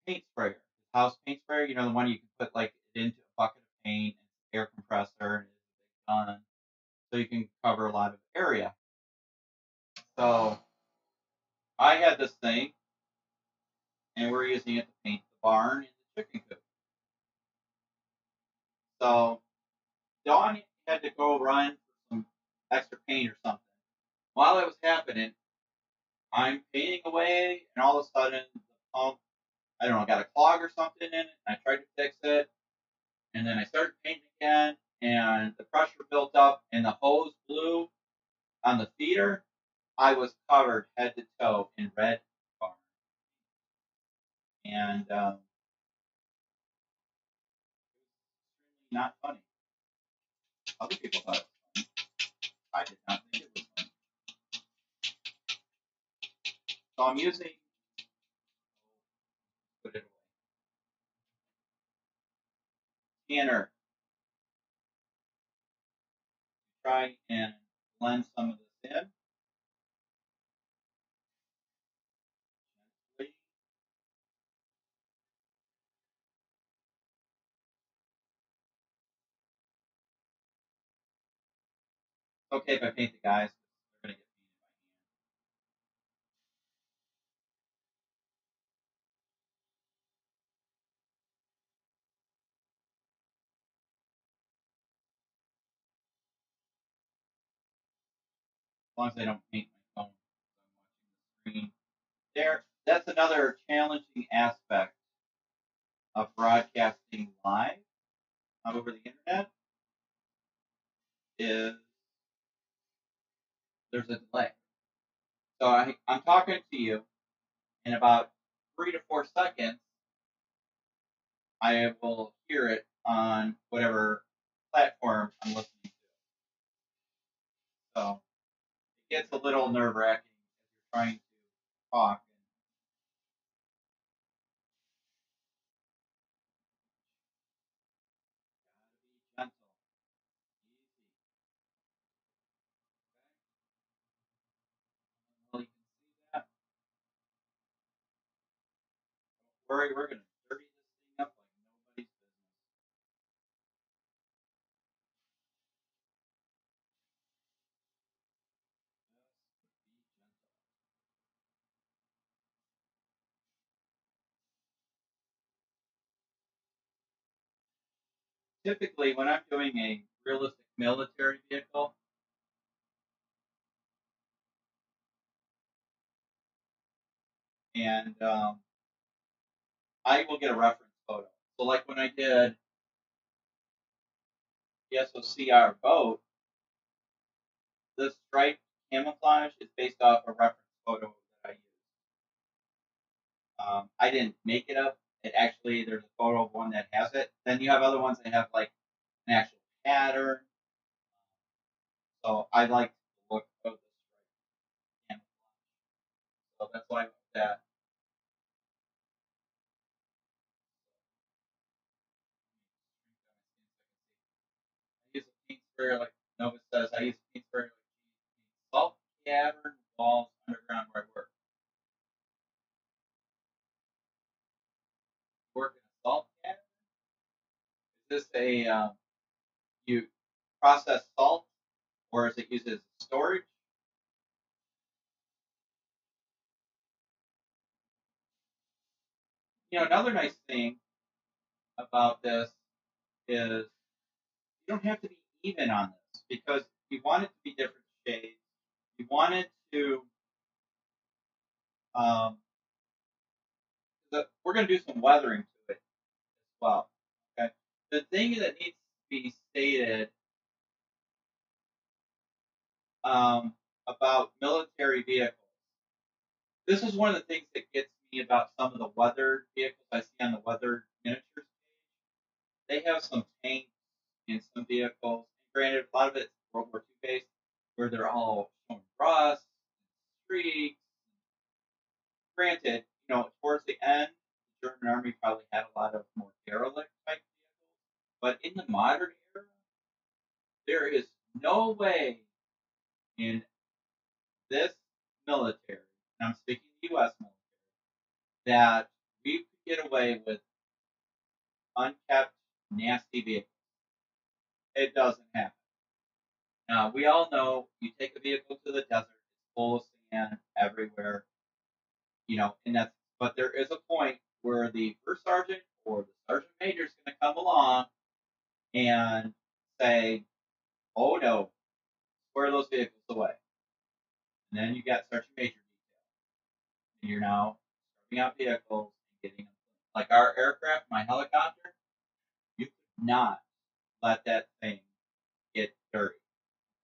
paint sprayer, house paint sprayer. You know, the one you can put like into a bucket of paint, and air compressor, and it's a big gun, so you can cover a lot of area. So I had this thing, and we're using it to paint the barn and the chicken coop. So Dawn had to go run for some extra paint or something. While it was happening, I'm painting away, and all of a sudden the pump, I don't know, got a clog or something in it. I tried to fix it, and then I started painting again, and the pressure built up, and the hose blew on the feeder. I was covered head to toe in red barn, and not funny. Other people thought it was funny. I did not think it was funny. So I'm using, put it away, scanner to try and blend some of this in. Gently. It's okay if I paint the guys, they're going to get painted by hand. As long as I don't paint my phone as I'm watching the screen. There, that's another challenging aspect of broadcasting live over the internet is there's a delay. So I'm talking to you, in about 3 to 4 seconds, I will hear it on whatever platform I'm listening to. So it gets a little nerve-wracking as you're trying to talk. Gotta be gentle, easy. Okay? Well, you can see that. Don't worry, we're gonna dirty this thing up like nobody's business. Just be gentle. Typically, when I'm doing a realistic military vehicle, and I will get a reference photo. So, like when I did the SOCR boat, the striped camouflage is based off a reference photo that I used. I didn't make it up. It actually, there's a photo of one that has it. Then you have other ones that have like an actual pattern. So I like the look of the striped camouflage. So that's why I went with that. I use a paint sprayer like Nova says. I use a paint sprayer like salt cavern walls underground where I work. Work in a salt cavern? Is this a you process salt, or is it used as storage? You know, another nice thing about this is you don't have to be even on this because you want it to be different shades. You want it to. Um, we're going to do some weathering to it as well. Okay. The thing that needs to be stated about military vehicles. This is one of the things that gets me about some of the weathered vehicles I see on the weathered miniatures page. They have some tanks in some vehicles. Granted, a lot of it's World War II based, where they're all showing rust, streaks. Granted, you know, towards the end, the German army probably had a lot of more derelict type vehicles. But in the modern era, there is no way in this military, and I'm speaking U.S. military, that we could get away with unkept, nasty vehicles. It doesn't happen. Now, we all know you take a vehicle to the desert, it's full of and everywhere, and but there is a point where the first sergeant or the sergeant major is going to come along and say, "Oh no, square those vehicles away." And then you got sergeant major detail, and you're now starting out vehicles and getting them. Like our aircraft, my helicopter, you could not let that thing get dirty.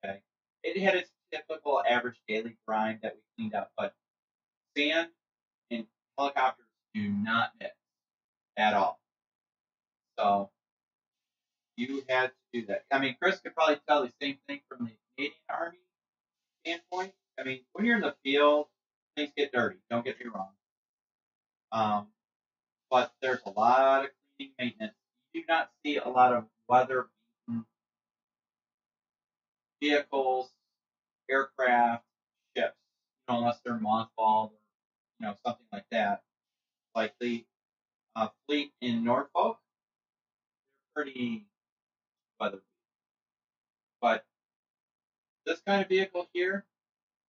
Okay, it had its typical average daily grind that we cleaned up, but sand and helicopters do not mix at all. So you had to do that. I mean, Chris could probably tell the same thing from the Canadian Army standpoint. I mean, when you're in the field, things get dirty. Don't get me wrong. But there's a lot of cleaning maintenance. You do not see a lot of weather-beaten vehicles, aircraft, ships, unless they're mothballed or something like that. Like the fleet in Norfolk, they're pretty weather-beaten. But this kind of vehicle here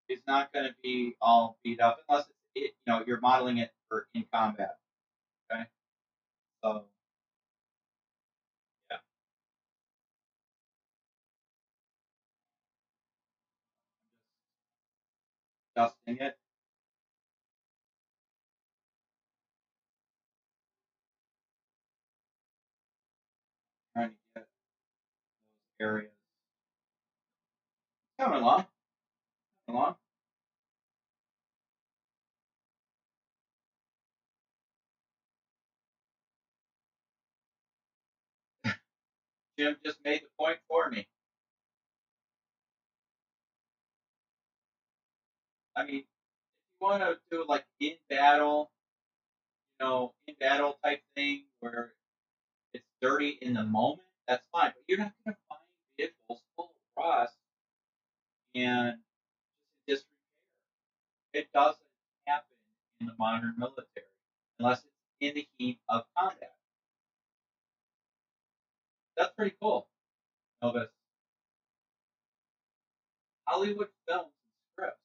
is not going to be all beat up unless you're modeling it for in combat. Okay, so yeah, I'm just adjusting it. Trying to get those areas coming along, coming along. Jim just made the point for me. I mean, if you want to do like in battle type thing where it's dirty in the moment, that's fine. But you're not going to find vehicles full of rust and disrepair. It doesn't happen in the modern military unless it's in the heat of combat. That's pretty cool. This Hollywood films and scripts.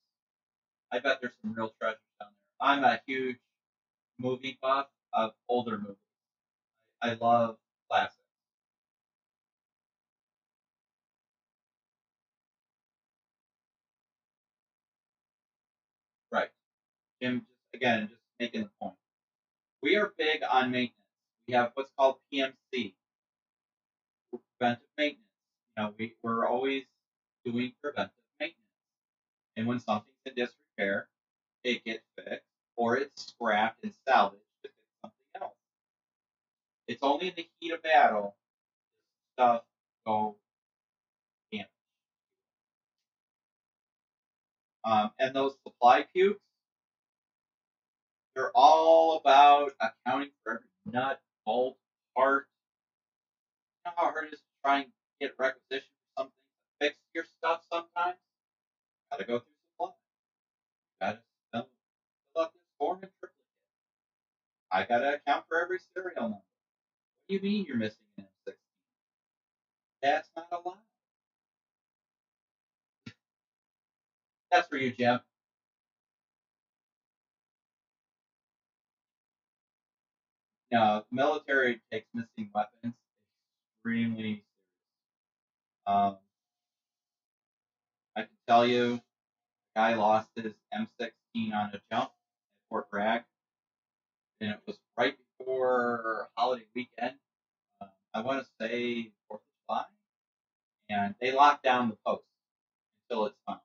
I bet there's some real treasures down there. I'm a huge movie buff of older movies. I love classics. Right. Jim, just making the point. We are big on maintenance. We have what's called PMC, preventive maintenance. We're always doing preventive maintenance. And when something's in disrepair, it gets fixed or it's scrapped and salvaged to fix something else. It's only in the heat of battle stuff go damage. And those supply pukes, they're all about accounting for every nut, bolt, part. You know how hard it is to try and get requisition for something to fix your stuff sometimes? Gotta go through supply. Gotta fill out this form in triplicate. I gotta account for every serial number. What do you mean you're missing an M16? That's not allowed. That's for you, Jim. No, the military takes missing weapons extremely serious. I can tell you, a guy lost his M16 on a jump at Fort Bragg, and it was right before holiday weekend. I want to say 4th of July, and they locked down the post until it's found.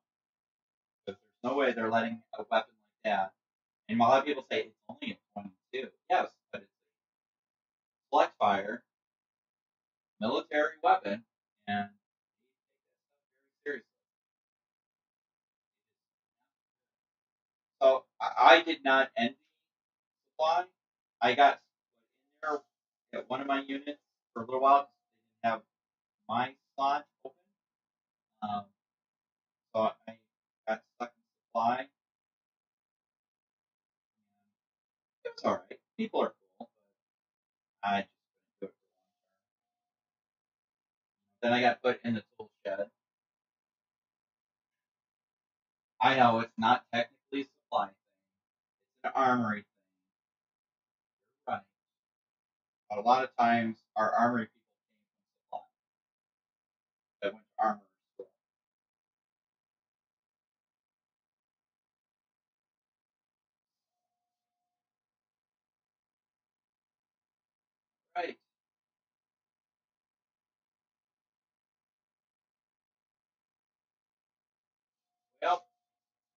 Because there's no way they're letting a weapon like that. And a lot of people say it's only a 22. Yes, but it's a select fire military weapon, and they take that stuff very seriously. So I did not envy supply. I got in there at one of my units for a little while because they didn't have my slot open. Um, so I got stuck in supply. It was all right. People are cool, but I just couldn't do it for long term. Then I got put in the tool shed. I know it's not technically supply thing. It's an armory thing. You're right. But a lot of times, our armory people came from supply. That went to armory school. Right. Well,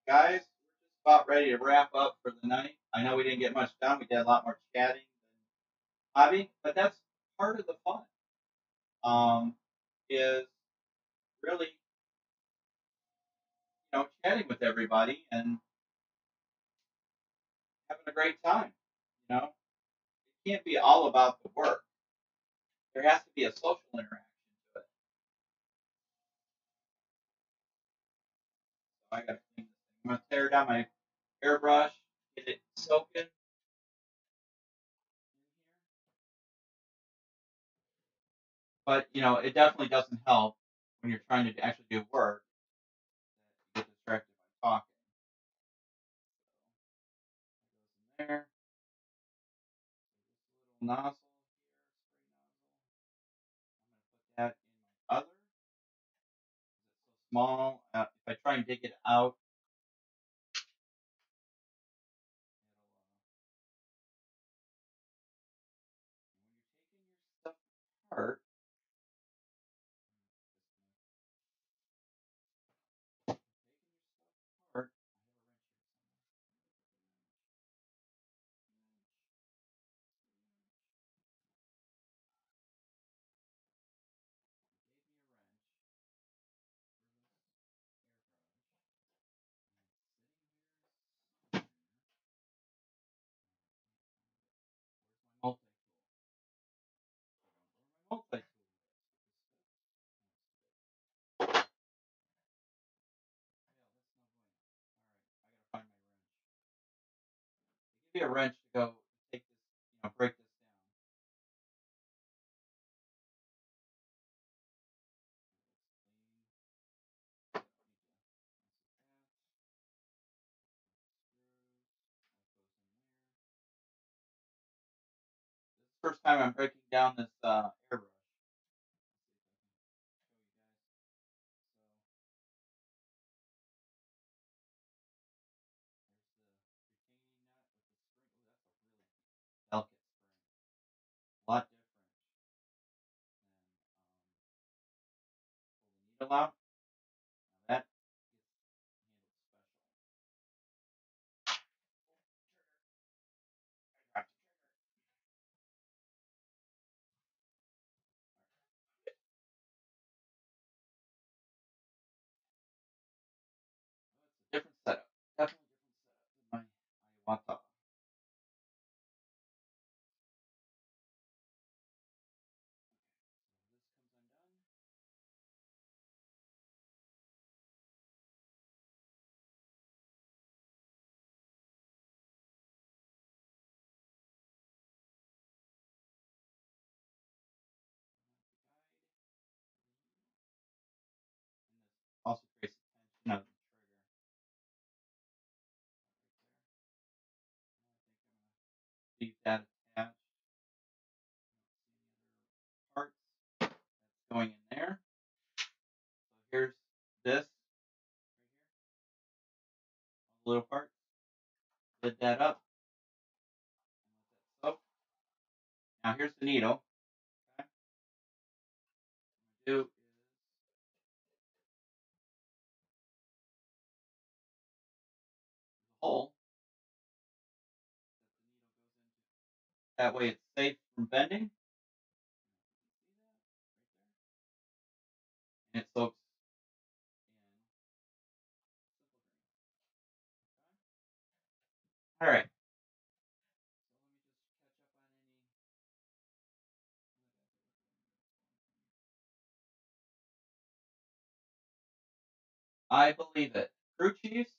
guys, we're just about ready to wrap up for the night. I know we didn't get much done. We did a lot more chatting than hobby, but that's part of the fun. Is really, chatting with everybody and having a great time. It can't be all about the work. There has to be a social interaction to it. So I got to clean this thing. I'm gonna tear down my airbrush, get it soaking. But it definitely doesn't help when you're trying to actually do work that you get distracted by talking. So that goes in there. This little nozzle here, spray nozzle. I'm gonna put that in my other. It's so small. If I try and dig it out, it'll, when you're taking your stuff apart, apart. Multi-tool. Multi-tool. Find my wrench. Give me a wrench to go take this, break this down. This is the first time I'm breaking down this airbrush. Delicate spring. A lot different than pull the needle out. Now that gets handled special. It's a different setup. Definitely different setup than my Iwata. Also creates the tension of the trigger. Leave that attached. Parts that's going in there. So here's this right here. All the little parts. Lid that up. So now here's the needle. Okay. What I'm gonna do is the hole that the needle goes into. That way it's safe from bending. And it soaks in. All right. I believe it. Crew chiefs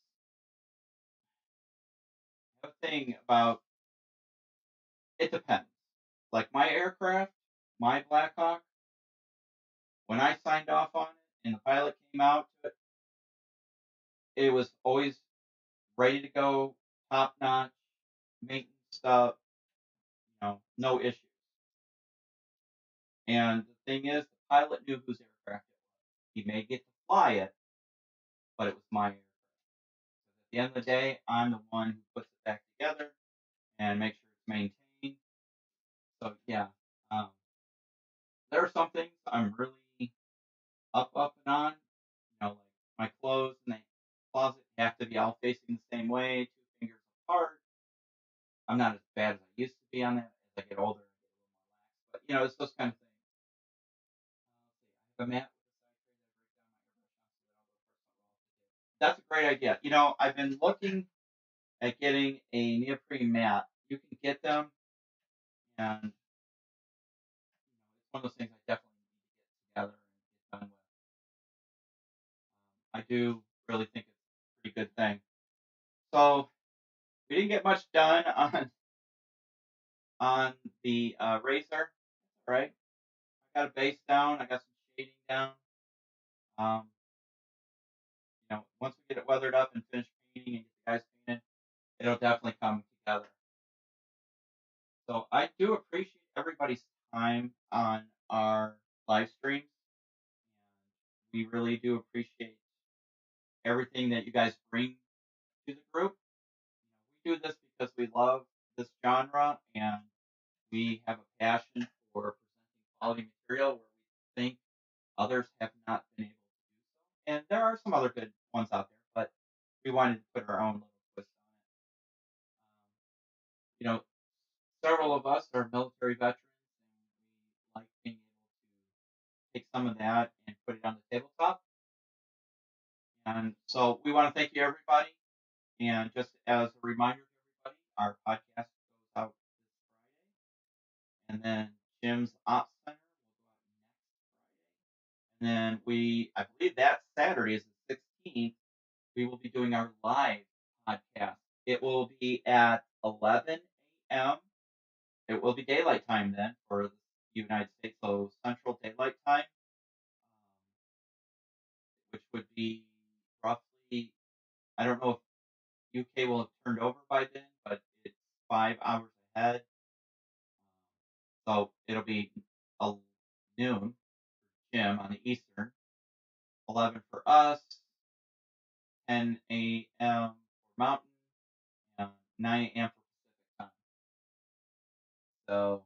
have a thing about it depends. Like my aircraft, my Blackhawk, when I signed off on it and the pilot came out to it, it was always ready to go, top notch, maintenance stuff, no issues. And the thing is, the pilot knew whose aircraft it was. He may get to fly it, but it was my aircraft. At the end of the day, I'm the one who puts it back together and makes sure it's maintained. So yeah, there are some things I'm really up and on. Like my clothes in the closet have to be all facing the same way, 2 fingers apart. I'm not as bad as I used to be on that. As I get older, I get a little more lax. But it's those kind of things. I have a mat with a side tray that I break down my airbrush on so that all the parts don't roll off the table. That's a great idea. I've been looking at getting a neoprene mat. You can get them, and it's one of those things I definitely need to get together and get done with. I do really think it's a pretty good thing. So we didn't get much done on the Razor. Right? I got a base down. I got some shading down. Once we get it weathered up and finish painting and get the guys painted, it'll definitely come together. So I do appreciate everybody's time on our live streams. And we really do appreciate everything that you guys bring to the group. We do this because we love this genre and we have a passion for presenting quality material where we think others have not been able to do so. And there are some other good ones out there, but we wanted to put our own little twist on it. Several of us are military veterans, and we like being able to take some of that and put it on the tabletop. And so we want to thank you, everybody. And just as a reminder to everybody, our podcast goes out this Friday. And then Jim's Ops Center will go out next Friday. And then I believe that Saturday is the 16th, we will be doing our live podcast. It will be at 11 a.m. It will be daylight time then for the United States, so Central Daylight Time, which would be roughly, I don't know if UK will have turned over by then, but it's 5 hours ahead. So it'll be noon for Jim on the Eastern, 11 for us, 10 a.m. for Mountain, and 9 a.m. for Pacific time. So,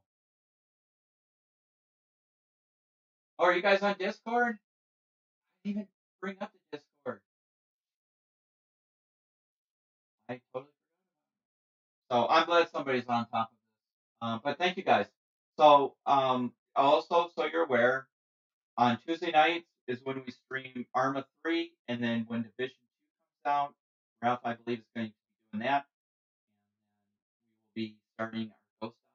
are you guys on Discord? I didn't even bring up the Discord. I totally forgot about it. So I'm glad somebody's on top of this. But thank you guys. So also, so you're aware, on Tuesday nights is when we stream Arma 3, and then when Division 2 comes out, Ralph, I believe, is going to be doing that. And then we will be starting our Ghost Ops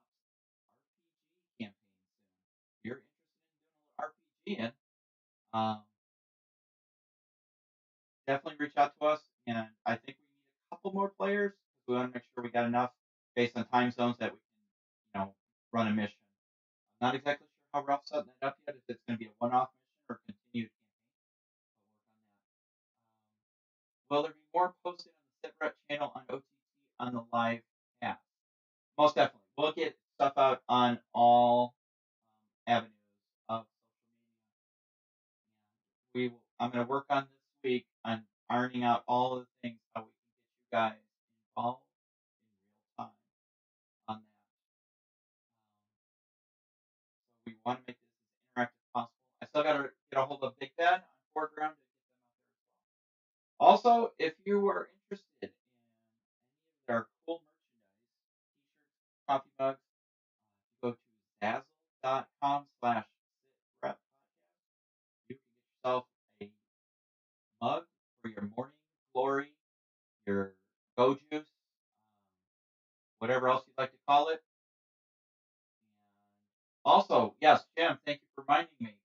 RPG campaign soon. If you're interested in doing a little RPG in, definitely reach out to us. And I think we need a couple more players. We want to make sure we got enough based on time zones that we can, run a mission. I'm not exactly sure how Ralph's setting that up yet, if it's going to be a one-off mission or continued campaign. Will there be more posted on the SitRep channel on OTT on the live cast? Most definitely. We'll get stuff out on all avenues of social media. I'm going to work on this week on ironing out all of the things how we can get you guys involved in real time on that. So we want to make this as interactive as possible. I still got to get a hold of Big Ben on Foreground to get them out there as well. Also, if you are interested in any of their cool merchandise, t-shirts, coffee mugs, go to zazzle.com/sitrep. You can get yourself a mug for your morning glory, your go juice, whatever else you'd like to call it. And also, yes, Jim, thank you for reminding me.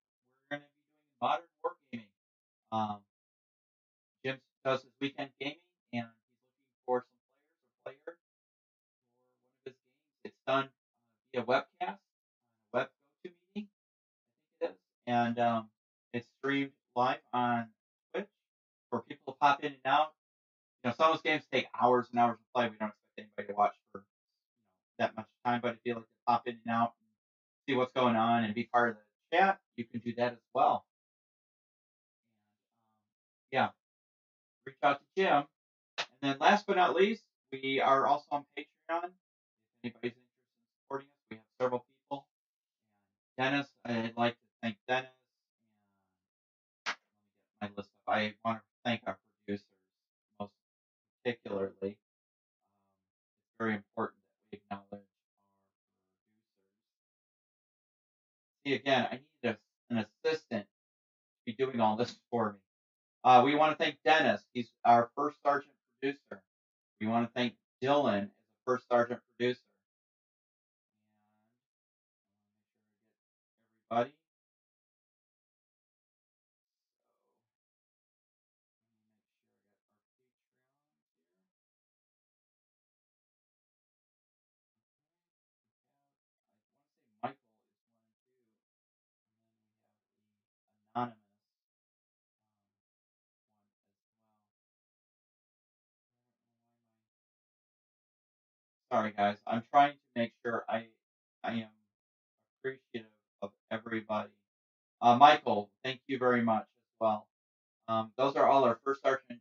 We're going to be doing modern wargaming. Jim does his weekend gaming, and he's looking for some players or player for one of his games. It's done via webcast, web GoToMeeting, I think it is, and it's streamed live on Twitch for people to pop in and out. some of those games take hours and hours to play. We don't expect anybody to watch for that much time, but if you like to pop in and out and see what's going on and be part of the chat, you can do that as well. Yeah, reach out to Jim. And then last but not least, we are also on Patreon. If anybody's interested in supporting us, we have several people. Dennis, I'd like to thank Dennis. And let me get my list up. I want to thank our producers most particularly. It's very important that we acknowledge our producers. See, again, I need an assistant to be doing all this for me. We want to thank Dennis. He's our first sergeant producer. We want to thank Dylan as a first sergeant producer. And I want to make sure I get everybody. So let me make sure I got our Patreon here. I want to say Michael is one and two. And then we have the anonymous one as well. Sorry, guys. I'm trying to make sure I am appreciative of everybody. Michael, thank you very much as well. Those are all our first sergeant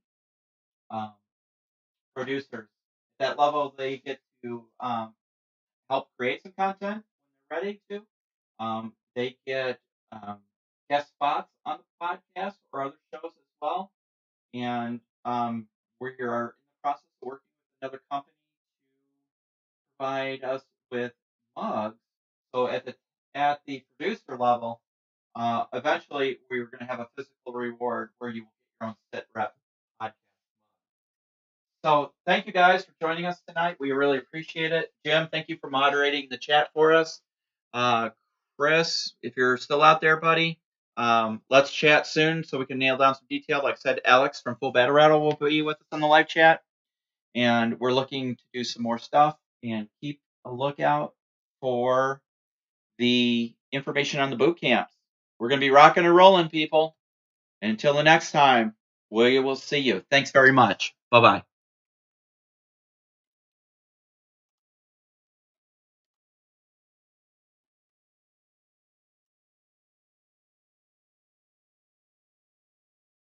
producers. At that level, they get to help create some content when they're ready to. They get guest spots on the podcast or other shows as well. And we are in the process of working with another company to provide us with mugs. So at the producer level, eventually we're going to have a physical reward where you will get your own sit rep podcast. So thank you guys for joining us tonight. We really appreciate it. Jim, thank you for moderating the chat for us. Chris, if you're still out there, buddy, let's chat soon so we can nail down some detail. Like I said, Alex from Full Battle Rattle will be with us on the live chat. And we're looking to do some more stuff, and keep a lookout for the information on the boot camps. We're going to be rocking and rolling, people. And until the next time, we will see you. Thanks very much. Bye-bye.